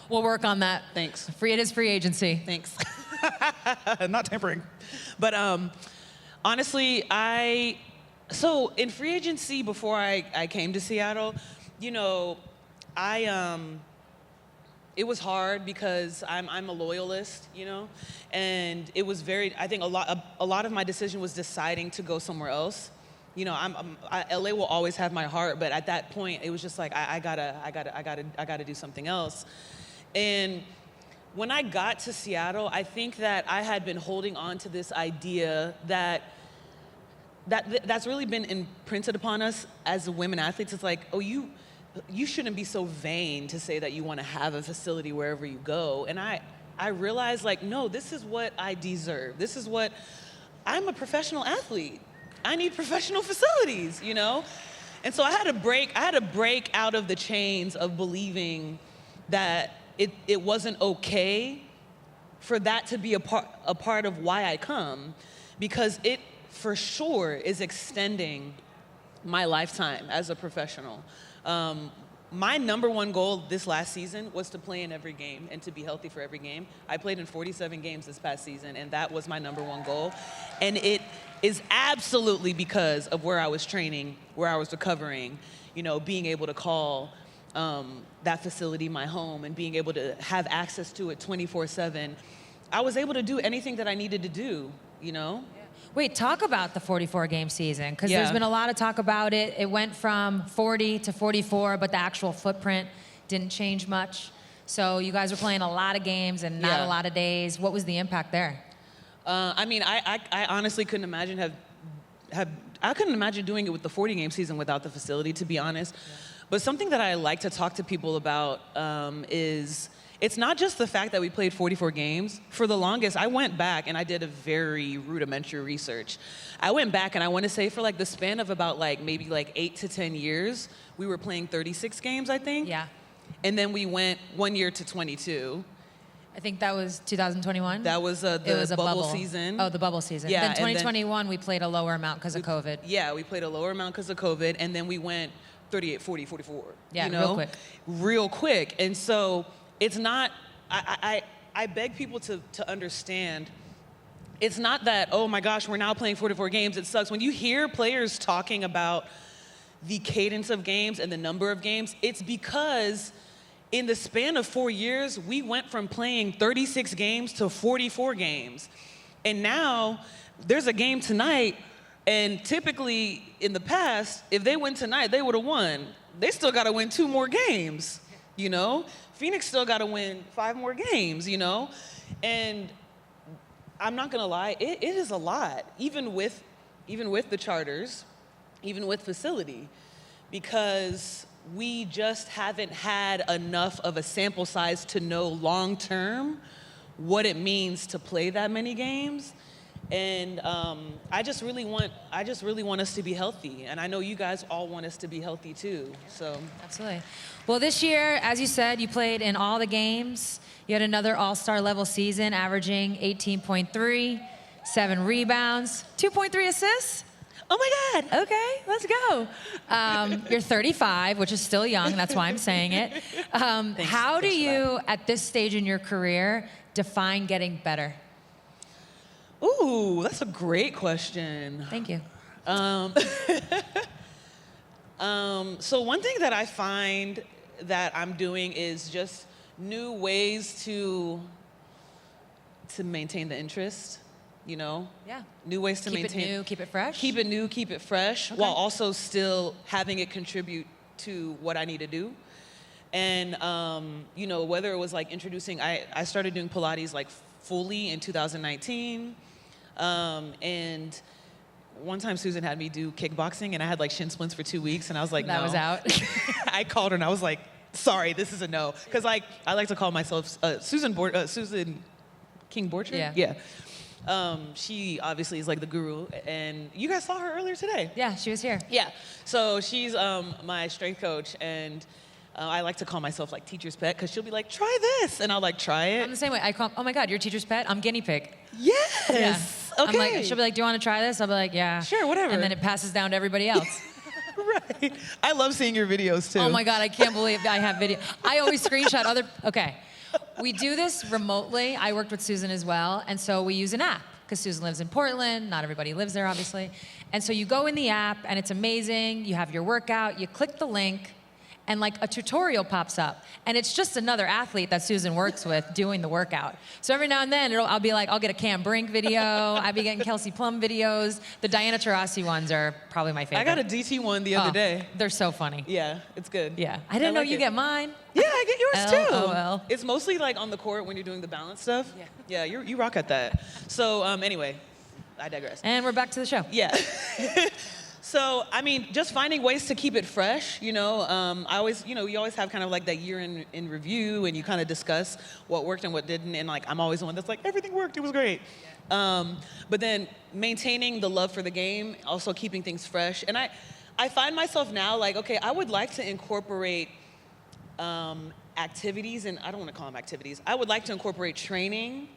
We'll work on that. Thanks. It is free agency. Thanks. Not tampering. But honestly, so in free agency before I came to Seattle, you know, it was hard because I'm a loyalist, you know, and it was I think a lot of my decision was deciding to go somewhere else. You know, LA will always have my heart, but at that point, it was just like I gotta do something else. And when I got to Seattle, I think that I had been holding on to this idea that's really been imprinted upon us as women athletes. It's like, oh, you shouldn't be so vain to say that you want to have a facility wherever you go. And I realized, like, no, this is what I deserve. This is what I'm a professional athlete. I need professional facilities, you know? And so I had to break out of the chains of believing that it wasn't okay for that to be a part of why I come, because it for sure is extending my lifetime as a professional. My number one goal this last season was to play in every game and to be healthy for every game. I played in 47 games this past season, and that was my number one goal. And it is absolutely because of where I was training, where I was recovering, you know, being able to call that facility, my home, and being able to have access to it 24/7, I was able to do anything that I needed to do, you know? Wait, talk about the 44-game season, because Yeah. there's been a lot of talk about it. It went from 40 to 44, but the actual footprint didn't change much. So you guys were playing a lot of games and not Yeah. a lot of days. What was the impact there? I mean, I honestly couldn't imagine I couldn't imagine doing it with the 40-game season without the facility, to be honest. Yeah. But something that I like to talk to people about is it's not just the fact that we played 44 games. For the longest, I went back and I did a very rudimentary research. I went back and I want to say for like the span of about like maybe like 8 to 10 years, we were playing 36 games, I think. Yeah. And then we went 1 year to 22. I think that was 2021. That was It was the a bubble season. Oh, the bubble season. Yeah, Then and 2021, we played a lower amount because of COVID. Yeah, we played a lower amount because of COVID, and then we went 38, 40, 44. Yeah, you know? real quick. Real quick. And so it's not, I beg people to understand, it's not that, oh my gosh, we're now playing 44 games, it sucks. When you hear players talking about the cadence of games and the number of games, it's because in the span of 4 years, we went from playing 36 games to 44 games. And now there's a game tonight, and typically in the past, if they win tonight, they would have won. They still got to win 2 more games, you know? Phoenix still got to win 5 more games, you know? And I'm not gonna lie, it is a lot, even with the charters, even with facility, because we just haven't had enough of a sample size to know long term what it means to play that many games. And I just really want us to be healthy, and I know you guys all want us to be healthy too. So Absolutely. Well, this year, as you said, you played in all the games. You had another all-star level season, averaging 18.3, 7 rebounds, 2.3 assists. oh my God. Okay, let's go. You're 35, which is still young. That's why I'm saying it. How do you, at this stage in your career, define getting better? Ooh, that's a great question. Thank you. So one thing that I find that I'm doing is just new ways to maintain the interest, you know? Yeah. New ways to Keep maintain. it new, keep it fresh? Keep it new, keep it fresh, Okay. while also still having it contribute to what I need to do. And, you know, whether it was like introducing, I started doing Pilates like fully in 2019. And one time Susan had me do kickboxing and I had like shin splints for 2 weeks and I was like, That no. was out. I called her and I was like, sorry, this is a no. Cause like, I like to call myself Susan King Borcher? Yeah. She obviously is like the guru, and you guys saw her earlier today. Yeah, she was here. Yeah, so she's my strength coach, and I like to call myself like teacher's pet, because she'll be like, try this, and I'll like try it. I'm the same way. I call, oh my God, you're teacher's pet? I'm guinea pig. Yes, Yeah. okay. I'm like, she'll be like, do you want to try this? I'll be like, yeah. Sure, whatever. And then it passes down to everybody else. Right, I love seeing your videos too. Oh my God, I can't believe I have video. I always screenshot other, okay. We do this remotely. I worked with Susan as well, and so we use an app, because Susan lives in Portland. Not everybody lives there, obviously. And so you go in the app, and it's amazing. You have your workout, you click the link, and like a tutorial pops up. And it's just another athlete that Susan works with doing the workout. So every now and then, I'll be like, I'll get a Cam Brink video. I'll be getting Kelsey Plum videos. The Diana Taurasi ones are probably my favorite. I got a DT one the other day. They're so funny. Yeah, it's good. Yeah. I didn't know like you it. get mine. Yeah, I get yours too. LOL. It's mostly like on the court when you're doing the balance stuff. Yeah. Yeah, you rock at that. So anyway, I digress. And we're back to the show. Yeah. So, I mean, just finding ways to keep it fresh, you know. I always, you know, you always have kind of like that year in review, and you kind of discuss what worked and what didn't, and like I'm always the one that's like, everything worked, it was great. But then maintaining the love for the game, also keeping things fresh. And I find myself now like, okay, I would like to incorporate activities, and I don't want to call them activities. I would like to incorporate training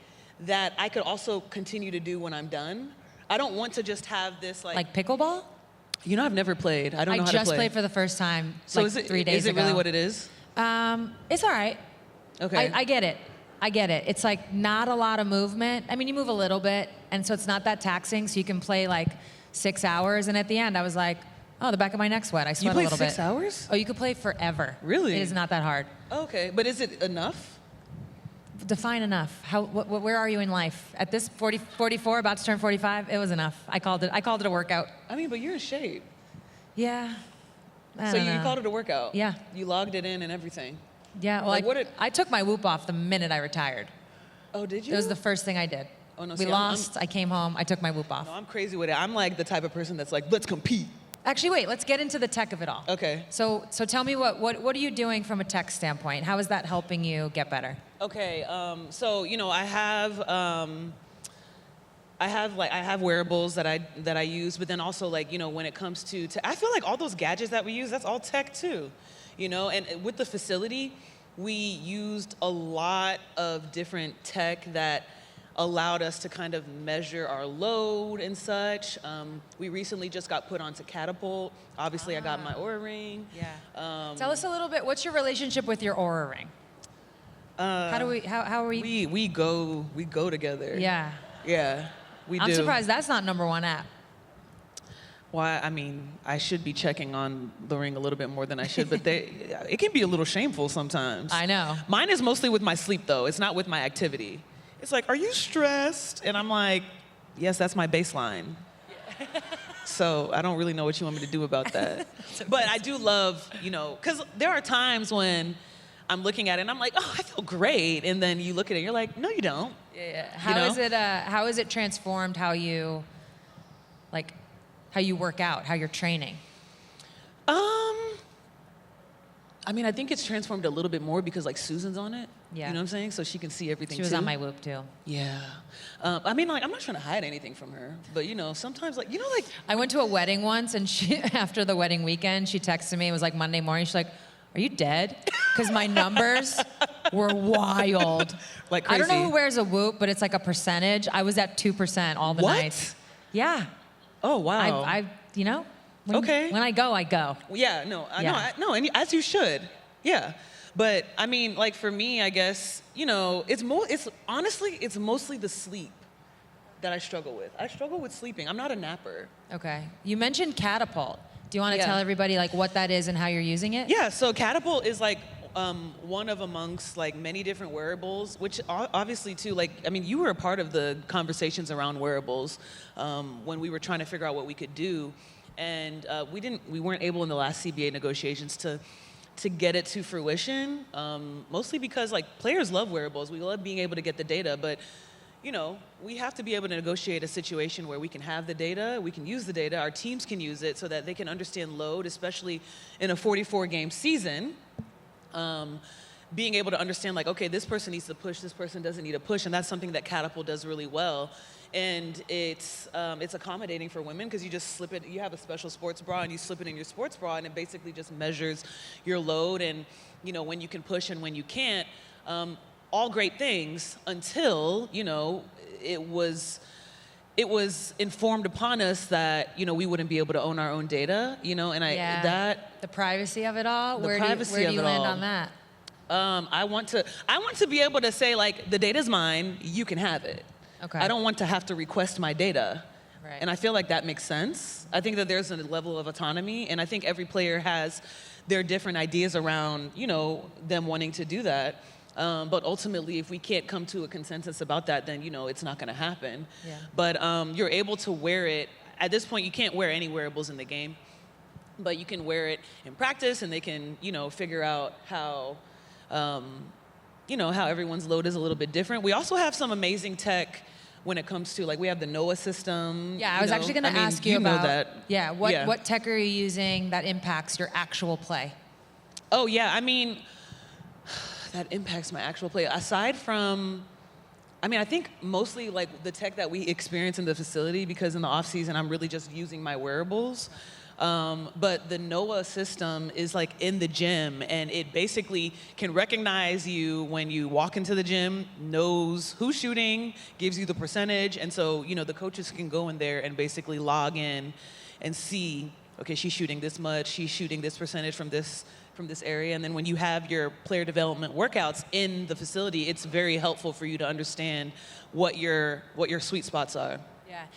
that I could also continue to do when I'm done. I don't want to just have this Like pickleball? You know, I've never played. I don't know how to play. I just played for the first time So like is it, 3 days ago. Is it really what it is? It's all right. Okay. I get it. I get it. It's like not a lot of movement. I mean, you move a little bit, and so it's not that taxing, so you can play like 6 hours. And at the end, I was like, Oh, the back of my neck's wet. I You sweat a play little bit. 6 hours? Oh, you could play forever. Really? It is not that hard. Okay, but is it enough? Define enough. Where are you in life? At this 44, about to turn 45, it was enough. I called it a workout. I mean, but you're in shape. Yeah. So you called it a workout? Yeah. You logged it in and everything? Yeah, well, Like, I took my Whoop off the minute I retired. Oh, did you? It was the first thing I did. Oh, no, We see, lost, I came home, I took my Whoop off. No, I'm crazy with it. I'm like the type of person that's like, let's compete. Actually, wait, let's get into the tech of it all. Okay. So tell me what are you doing from a tech standpoint? How is that helping you get better? Okay, so I have wearables that I use, but then also when it comes to I feel like all those gadgets that we use, that's all tech too, And with the facility, we used a lot of different tech that allowed us to kind of measure our load and such. We recently just got put onto Catapult. Obviously, I got my Oura Ring. Yeah. Tell us a little bit. What's your relationship with your Oura Ring? How are we? We go together. Yeah. Yeah, we do. I'm surprised that's not #1 app. Well, I mean, I should be checking on the Ring a little bit more than I should, but it can be a little shameful sometimes. I know. Mine is mostly with my sleep, though. It's not with my activity. It's like, are you stressed? And I'm like, yes, that's my baseline. So I don't really know what you want me to do about that. But I do love, because there are times when I'm looking at it and I'm like, oh, I feel great. And then you look at it and you're like, no, you don't. Yeah. How is it transformed how you work out, how you're training? I mean, I think it's transformed a little bit more because Susan's on it. Yeah. You know what I'm saying? So she can see everything She was too. on my Whoop too. Yeah. I mean, I'm not trying to hide anything from her, but sometimes I went to a wedding once, and she, after the wedding weekend, she texted me. It was like Monday morning. She's like, "Are you dead?" Because my numbers were wild. Like crazy. I don't know who wears a Whoop, but it's like a percentage. I was at 2% all the What? nights. Yeah. Oh wow. Okay. When I go, I go. Yeah. No. And as you should. Yeah. But I mean, for me, I guess it's honestly mostly the sleep that I struggle with. I struggle with sleeping. I'm not a napper. Okay. You mentioned Catapult. Do you want to Yeah. tell everybody what that is and how you're using it? Yeah. So Catapult is one of amongst many different wearables, which obviously too, you were a part of the conversations around wearables when we were trying to figure out what we could do, and we weren't able in the last CBA negotiations to get it to fruition, mostly because players love wearables. We love being able to get the data, but we have to be able to negotiate a situation where we can have the data, we can use the data, our teams can use it so that they can understand load, especially in a 44-game season. Being able to understand okay, this person needs to push, this person doesn't need to push, and that's something that Catapult does really well. And it's accommodating for women because you just slip it, you have a special sports bra and you slip it in your sports bra and it basically just measures your load and when you can push and when you can't. All great things until, it was informed upon us that, we wouldn't be able to own our own data, The privacy of it all? Where do you land on that? I want to be able to say the data's mine, you can have it. Okay. I don't want to have to request my data. Right. And I feel like that makes sense. I think that there's a level of autonomy, and I think every player has their different ideas around, them wanting to do that. But ultimately, if we can't come to a consensus about that, then, it's not going to happen. Yeah. But you're able to wear it. At this point, you can't wear any wearables in the game, but you can wear it in practice, and they can, figure out how, how everyone's load is a little bit different. We also have some amazing tech when it comes to we have the NOAA system. Yeah, I was actually going to ask you about that. Yeah, what tech are you using that impacts your actual play? Oh yeah, I mean that impacts my actual play. Aside from, I think mostly the tech that we experience in the facility, because in the off season I'm really just using my wearables. But the NOAA system is in the gym, and it basically can recognize you when you walk into the gym, knows who's shooting, gives you the percentage, and so the coaches can go in there and basically log in and see, okay, she's shooting this much, she's shooting this percentage from this area, and then when you have your player development workouts in the facility, it's very helpful for you to understand what your sweet spots are.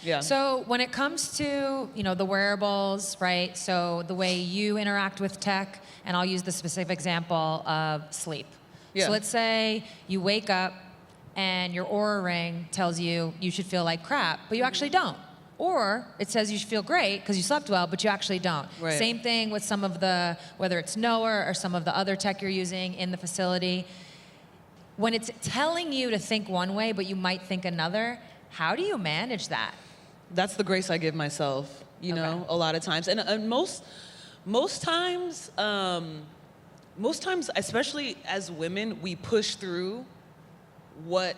Yeah. So when it comes to, the wearables, right? So the way you interact with tech, and I'll use the specific example of sleep. Yeah. So let's say you wake up and your Oura Ring tells you you should feel like crap, but you actually don't. Or it says you should feel great because you slept well, but you actually don't. Right. Same thing with some of the, whether it's Noah or some of the other tech you're using in the facility. When it's telling you to think one way, but you might think another, how do you manage that? That's the grace I give myself, you know, a lot of times. And most times, especially as women, we push through what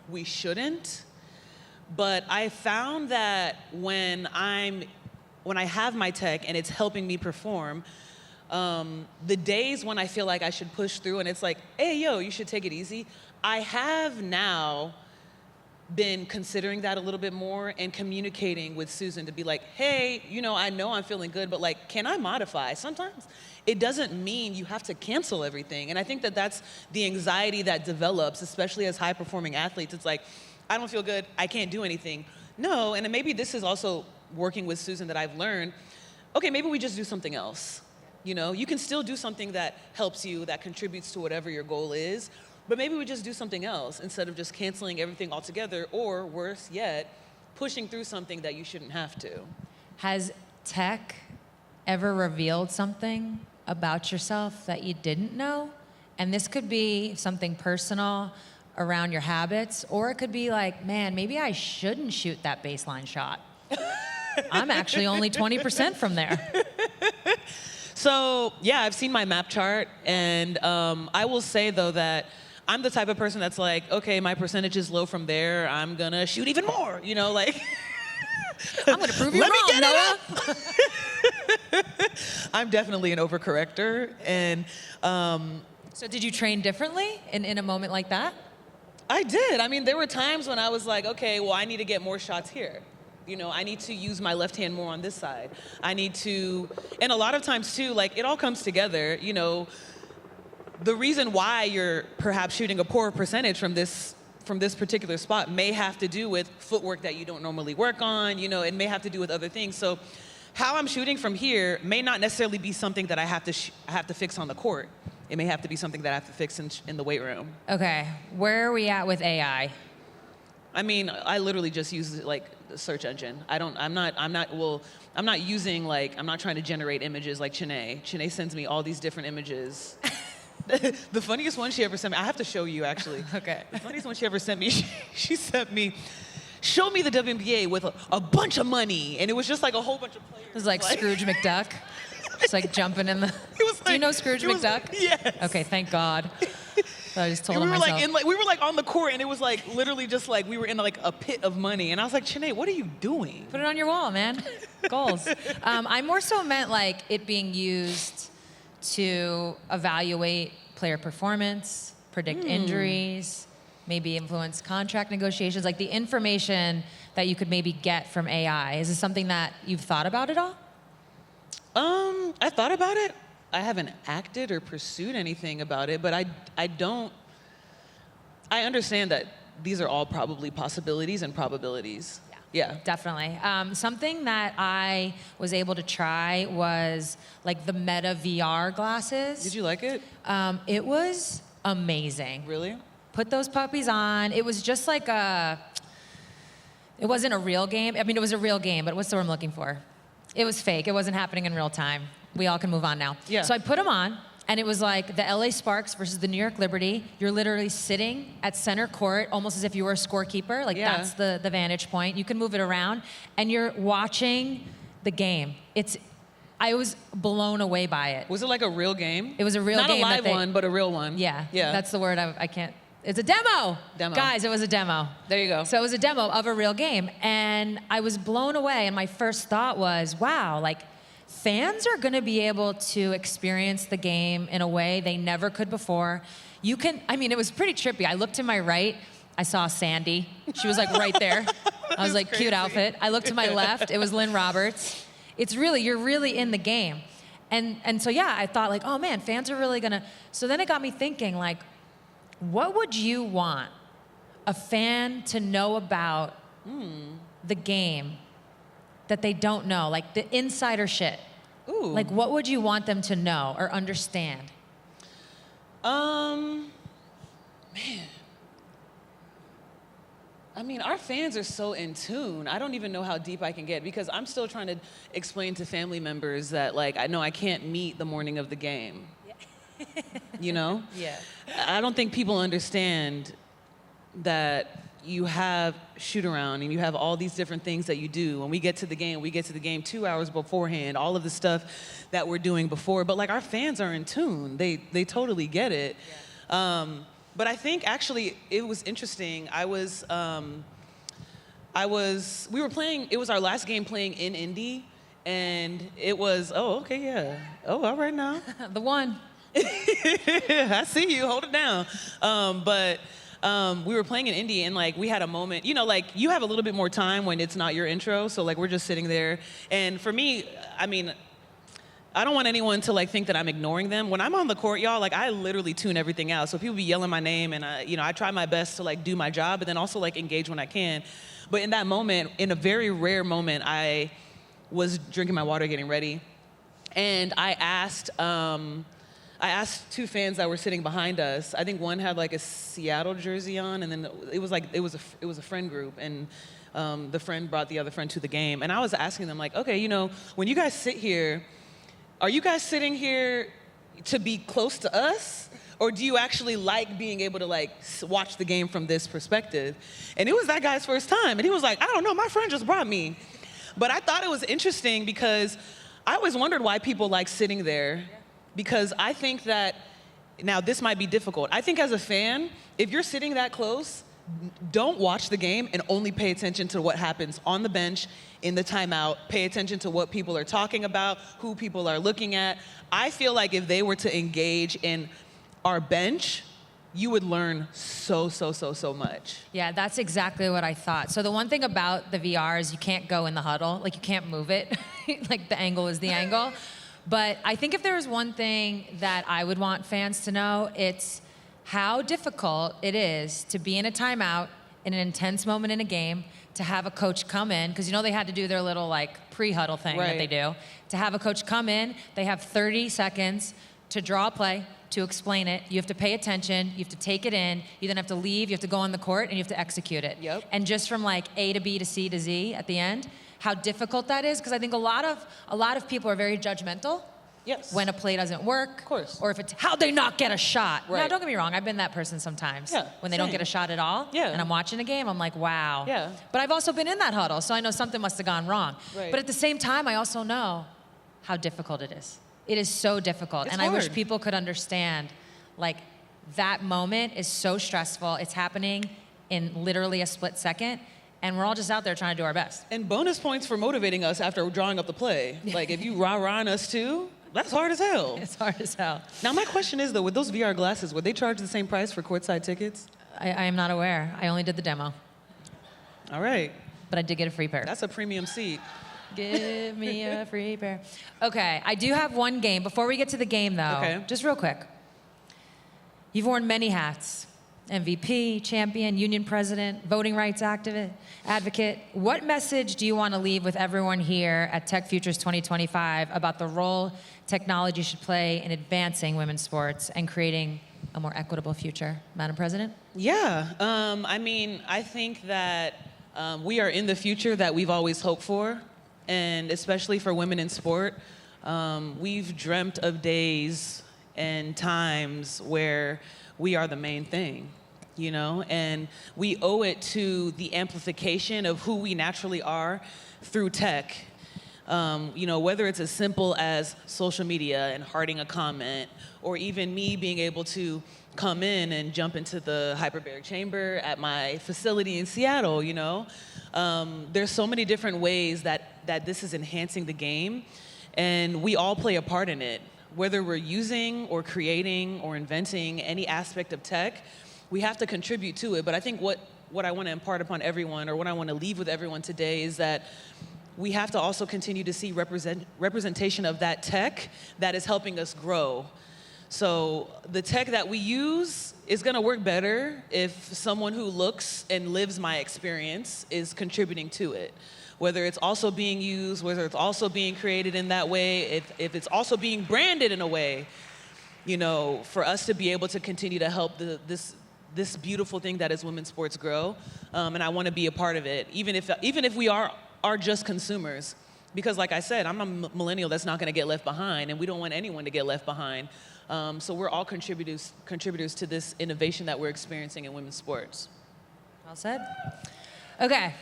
we shouldn't. But I found that when I have my tech and it's helping me perform, the days when I feel like I should push through and it's like, hey, yo, you should take it easy, I have now been considering that a little bit more and communicating with Susan to be like, hey, I know I'm feeling good, but like, can I modify? Sometimes it doesn't mean you have to cancel everything. And I think that that's the anxiety that develops, especially as high-performing athletes. It's like, I don't feel good, I can't do anything. No, and maybe this is also working with Susan that I've learned, okay, maybe we just do something else. You can still do something that helps you, that contributes to whatever your goal is, but maybe we just do something else instead of just canceling everything altogether, or worse yet, pushing through something that you shouldn't have to. Has tech ever revealed something about yourself that you didn't know? And this could be something personal around your habits, or it could be like, man, maybe I shouldn't shoot that baseline shot. I'm actually only 20% from there. So, yeah, I've seen my map chart, and I will say, though, that I'm the type of person that's like, okay, my percentage is low from there, I'm gonna shoot even more, like... I'm gonna prove you wrong, Noah. I'm definitely an overcorrector, and... So did you train differently in a moment like that? I did. I mean, there were times when I was like, okay, well, I need to get more shots here. I need to use my left hand more on this side. I need to, and a lot of times too, like it all comes together, the reason why you're perhaps shooting a poor percentage from this particular spot may have to do with footwork that you don't normally work on, it may have to do with other things. So how I'm shooting from here may not necessarily be something that I have to fix on the court. It may have to be something that I have to fix in the weight room. Okay, where are we at with AI? I mean, I literally just use like the search engine. I'm not trying to generate images like Chene. Chene sends me all these different images. The funniest one she ever sent me, I have to show you actually. Okay. The funniest one she ever sent me, she sent me, show me the WNBA with a bunch of money. And it was just like a whole bunch of players. It was like Scrooge McDuck. It's like jumping in the... Do you know Scrooge McDuck? Yes. Okay, thank God. So I just told him we were myself. we were like on the court, and it was like literally just like we were in like a pit of money, and I was like, Chene, what are you doing? Put it on your wall, man. Goals. I more so meant like it being used to evaluate player performance, predict injuries, maybe influence contract negotiations, like the information that you could maybe get from AI. Is this something that you've thought about at all? I thought about it. I haven't acted or pursued anything about it, but I understand that these are all probably possibilities and probabilities. Yeah. Definitely. Something that I was able to try was like the Meta VR glasses. Did you like it? It was amazing. Really? Put those puppies on. It was just like it wasn't a real game. I mean, it was a real game, but what's the word I'm looking for? It was fake. It wasn't happening in real time. We all can move on now. Yeah. So I put them on, and it was like the LA Sparks versus the New York Liberty. You're literally sitting at center court, almost as if you were a scorekeeper. Like that's the vantage point. You can move it around, and you're watching the game. I was blown away by it. Was it like a real game? It was a real game. Not a live one, but a real one. Yeah. Yeah. That's the word I can't. It's a demo. Guys, it was a demo. There you go. So it was a demo of a real game. And I was blown away. And my first thought was, wow, like fans are going to be able to experience the game in a way they never could before. It was pretty trippy. I looked to my right. I saw Sandy. She was like right there. I was like, crazy. Cute outfit. I looked to my left. It was Lynn Roberts. You're really in the game. And so, yeah, I thought like, oh man, fans are really going to. So then it got me thinking like, what would you want a fan to know about the game that they don't know, like the insider shit? Ooh. Like, what would you want them to know or understand? Man. I mean, our fans are so in tune. I don't even know how deep I can get because I'm still trying to explain to family members that, like, I know I can't meet the morning of the game. Yeah. You know? Yeah. I don't think people understand that you have shoot around and you have all these different things that you do. When we get to the game 2 hours beforehand, all of the stuff that we're doing before. But like our fans are in tune. They totally get it. Yeah. But I think actually it was interesting. We were playing, it was our last game playing in Indy, and it was, oh, okay, yeah. Oh, all right now. The one. I see you, hold it down. We were playing in Indy, and like we had a moment, you know, like you have a little bit more time when it's not your intro, so like we're just sitting there. And for me, I mean, I don't want anyone to like think that I'm ignoring them. When I'm on the court, y'all, like I literally tune everything out. So people be yelling my name, and I try my best to like do my job, but then also like engage when I can. But in that moment, in a very rare moment, I was drinking my water, getting ready, and I asked two fans that were sitting behind us. I think one had like a Seattle jersey on, and then it was a friend group, and the friend brought the other friend to the game, and I was asking them like, okay, you know, when you guys sit here, are you guys sitting here to be close to us? Or do you actually like being able to like watch the game from this perspective? And it was that guy's first time. And he was like, I don't know, my friend just brought me. But I thought it was interesting because I always wondered why people like sitting there. Because I think that, now this might be difficult. I think as a fan, if you're sitting that close, don't watch the game and only pay attention to what happens on the bench, in the timeout. Pay attention to what people are talking about, who people are looking at. I feel like if they were to engage in our bench, you would learn so much. Yeah, that's exactly what I thought. So the one thing about the VR is you can't go in the huddle, like you can't move it. Like the angle is the angle. But I think if there was one thing that I would want fans to know, it's how difficult it is to be in a timeout in an intense moment in a game, to have a coach come in, because you know they had to do their little like pre-huddle thing that they do. To have a coach come in, they have 30 seconds to draw a play, to explain it. You have to pay attention, you have to take it in, you then have to leave, you have to go on the court, and you have to execute it. Yep. And just from like A to B to C to Z at the end, how difficult that is, because I think a lot of people are very judgmental. Yes. When a play doesn't work. Of course. Or if it's, how'd they not get a shot? Right. Now, don't get me wrong, I've been that person sometimes. Yeah, when they don't same. get a shot at all. Yeah. And I'm watching a game, I'm like, wow. Yeah. But I've also been in that huddle, so I know something must have gone wrong. Right. But at the same time, I also know how difficult it is. It is so difficult. It's and I wish hard. people could understand, like, that moment is so stressful. It's happening in literally a split second. And we're all just out there trying to do our best. And bonus points for motivating us after drawing up the play. Like if you rah-rahing us too, that's hard as hell. It's hard as hell. Now my question is though, with those VR glasses, would they charge the same price for courtside tickets? I am not aware. I only did the demo. All right. But I did get a free pair. That's a premium seat. Give me a free pair. Okay, I do have one game. Before we get to the game though, Okay. just real quick. You've worn many hats. MVP, champion, union president, voting rights advocate. What message do you want to leave with everyone here at TechFutures 2025 about the role technology should play in advancing women's sports and creating a more equitable future, Madam President? Yeah, I mean, I think that we are in the future that we've always hoped for, and especially for women in sport. We've dreamt of days and times where we are the main thing, you know? And we owe it to the amplification of who we naturally are through tech. You know, whether it's as simple as social media and hearting a comment, or even me being able to come in and jump into the hyperbaric chamber at my facility in Seattle, you know? There's so many different ways that this is enhancing the game, and we all play a part in it. Whether we're using or creating or inventing any aspect of tech, we have to contribute to it. But I think what I want to impart upon everyone, or what I want to leave with everyone today, is that we have to also continue to see representation of that tech that is helping us grow. So the tech that we use is gonna work better if someone who looks and lives my experience is contributing to it. Whether it's also being used, whether it's also being created in that way, if it's also being branded in a way, you know, for us to be able to continue to help this beautiful thing that is women's sports grow. And I want to be a part of it, even if we are just consumers. Because like I said, I'm a millennial that's not going to get left behind, and we don't want anyone to get left behind. So we're all contributors to this innovation that we're experiencing in women's sports. Well said. Okay.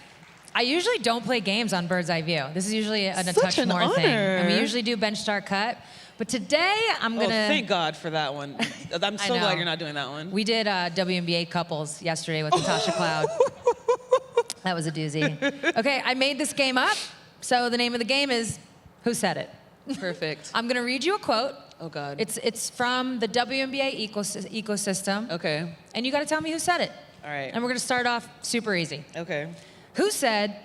I usually don't play games on Bird's Eye View. This is usually a touch more thing. And we usually do bench, start, cut. But today, I'm going to... Oh, thank God for that one. I'm so glad you're not doing that one. We did WNBA couples yesterday with Natasha Cloud. That was a doozy. Okay, I made this game up. So the name of the game is Who Said It? Perfect. I'm going to read you a quote. Oh, God. It's from the WNBA ecosystem. Okay. And you got to tell me who said it. All right. And we're going to start off super easy. Okay. Who said,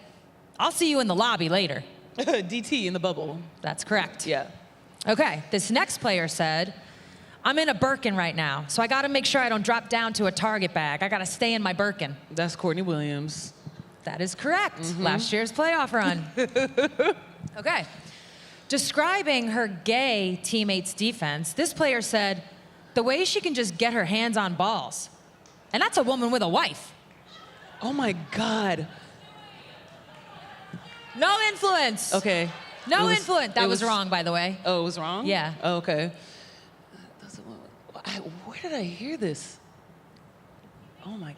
"I'll see you in the lobby later"? DT in the bubble. That's correct. Yeah. Okay, this next player said, "I'm in a Birkin right now, so I got to make sure I don't drop down to a Target bag. I got to stay in my Birkin." That's Courtney Williams. That is correct. Last year's playoff run. Okay. Describing her gay teammates' defense, this player said, "The way she can just get her hands on balls. And that's a woman with a wife." Oh, my God. No influence. Okay. No influence. That was wrong, by the way. Oh, it was wrong? Yeah. Oh, okay. Where did I hear this? Oh, my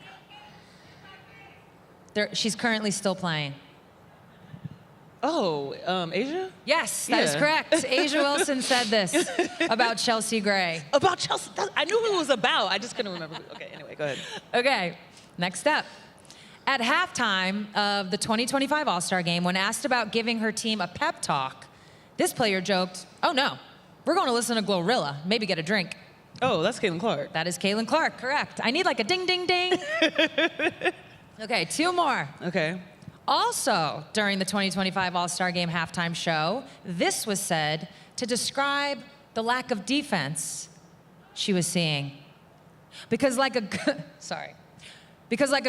God. She's currently still playing. Oh, Asia? Yes, that is correct. Asia Wilson said this about Chelsea Gray. About Chelsea? I knew who it was about. I just couldn't remember. Okay, anyway, go ahead. Okay, next up. At halftime of the 2025 All-Star Game, when asked about giving her team a pep talk, this player joked, "Oh no, we're going to listen to Glorilla, maybe get a drink." Oh, that's Caitlin Clark. That is Caitlin Clark, correct. I need like a ding, ding, ding. Okay, two more. Okay. Also, during the 2025 All-Star Game halftime show, this was said to describe the lack of defense she was seeing. Because like a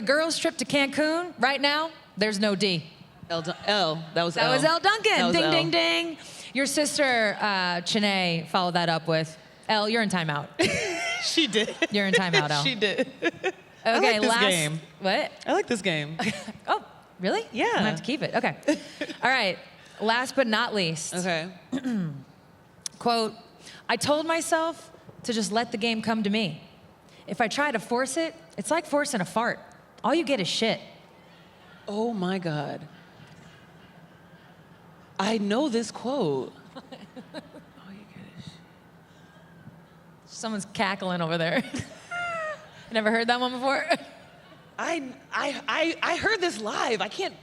girl's trip to Cancun, right now, there's no D. That was L. That was Elle Duncan. Ding, L. ding, ding. Your sister, Chanae, followed that up with, "Elle, you're in timeout." She did. You're in timeout, Elle. She did. Okay, I like this game. What? I like this game. Oh, really? Yeah. I'm gonna have to keep it. Okay. All right. Last but not least. Okay. Quote, "I told myself to just let the game come to me. If I try to force it, it's like forcing a fart. All you get is shit." Oh, my God. I know this quote. All you get is shit. Someone's cackling over there. Never heard that one before? I heard this live. I can't.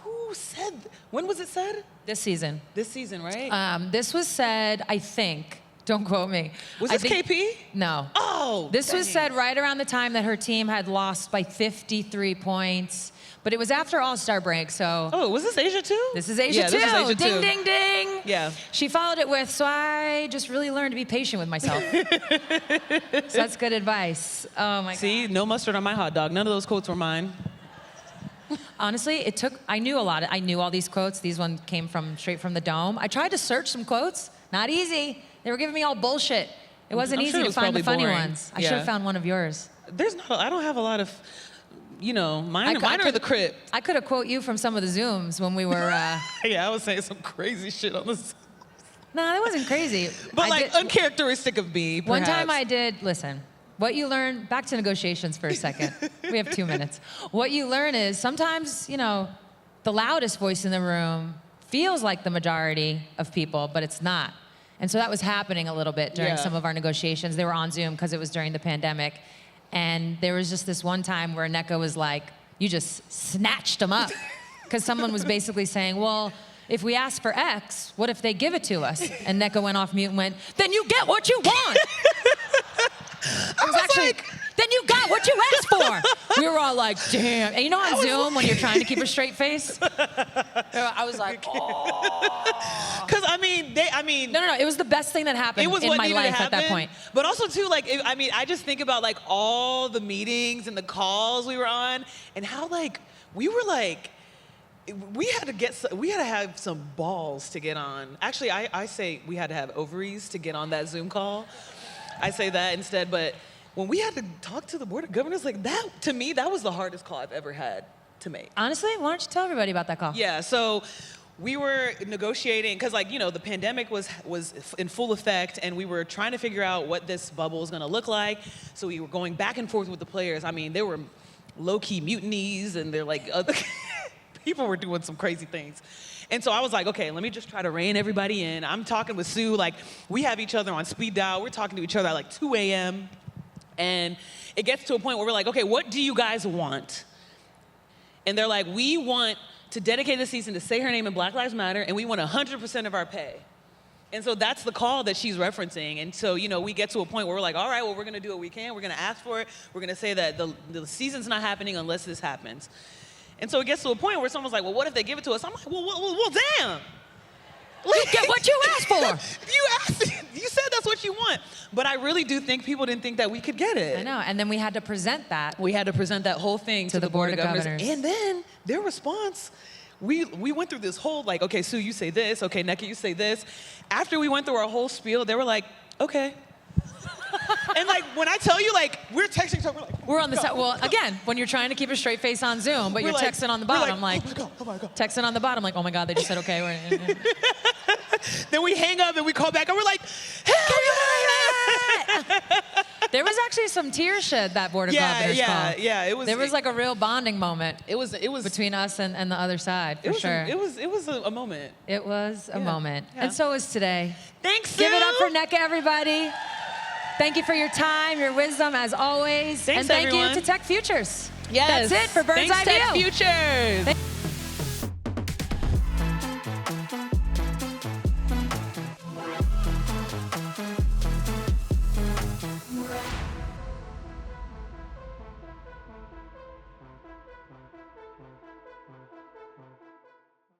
Who said? When was it said? This season. This season, right? This was said, I think, don't quote me. Was this KP? No. Oh. This was dang. said right around the time that her team had lost by 53 points. But it was after All-Star break, so. Oh, was this Asia too? This is Asia yeah, too. This is Asia ding, too. ding, ding. Yeah. She followed it with, "So I just really learned to be patient with myself." So that's good advice. Oh my God. See, no mustard on my hot dog. None of those quotes were mine. Honestly, I knew a lot. I knew all these quotes. These ones came straight from the dome. I tried to search some quotes. Not easy. They were giving me all bullshit. It wasn't I'm easy sure it to was find the funny probably boring. ones. I should have found one of yours. I don't have a lot of, mine are the crypt. I could have quote you from some of the Zooms when we were. Yeah, I was saying some crazy shit on this. No, that wasn't crazy. But uncharacteristic of me, perhaps. One time I did, listen, what you learn, back to negotiations for a second. We have 2 minutes. What you learn is sometimes, the loudest voice in the room feels like the majority of people, but it's not. And so that was happening a little bit during some of our negotiations. They were on Zoom because it was during the pandemic. And there was just this one time where Nneka was like, "You just snatched them up." Because someone was basically saying, "Well, if we ask for X, what if they give it to us?" And Nneka went off mute and went, "Then you get what you want." It was actually, "Then and you got what you asked for. We were all like, damn. And you know on Zoom, when you're trying to keep a straight face? I was like, oh. Because, I mean, No, it was the best thing that happened it was in what my needed to life at that happen. point. But also, too, like, I just think about, like, all the meetings and the calls we were on and how, like, we were, like, we had to have some balls to get on. Actually, I say we had to have ovaries to get on that Zoom call. I say that instead, but when we had to talk to the Board of Governors, like that, to me, that was the hardest call I've ever had to make. Honestly, why don't you tell everybody about that call? Yeah, so we were negotiating, because like, you know, the pandemic was in full effect, and we were trying to figure out what this bubble was gonna look like. So we were going back and forth with the players. I mean, there were low-key mutinies, and they're like, other people were doing some crazy things. And so I was like, okay, let me just try to rein everybody in. I'm talking with Sue, like, we have each other on speed dial. We're talking to each other at like 2 a.m. And it gets to a point where we're like, okay, what do you guys want? And they're like, we want to dedicate the season to Say Her Name in Black Lives Matter, and we want 100% of our pay. And so that's the call that she's referencing. And so, you know, we get to a point where we're like, all right, well, we're gonna do what we can. We're gonna ask for it. We're gonna say that the season's not happening unless this happens. And so it gets to a point where someone's like, well, what if they give it to us? I'm like, well damn. You get what you asked for. You said that's what you want. But I really do think people didn't think that we could get it. I know, and then we had to present that. We had to present that whole thing to the Board of Governors. And then their response, we went through this whole like, okay, Sue, you say this. Okay, Nneka, you say this. After we went through our whole spiel, they were like, okay. And like, when I tell you, like, we're texting each other, we're on the side. Well, again, when you're trying to keep a straight face on Zoom, but you're like, texting on the bottom, like, oh my God. texting on the bottom, like, oh my God, they just said okay. Then we hang up and we call back and we're like, hell yeah! There was actually some tears shed that Board of Governors call. Yeah. There was like a real bonding moment. It was between us and the other side, for sure. It was a moment. It was a moment. Yeah. And so is today. Thanks, Sue. Give it up for Nneka, everybody. Thank you for your time, your wisdom, as always. Thanks, and thank everyone. you to TechFutures. Yes. That's it for Bird's Eye View. Thanks, TechFutures.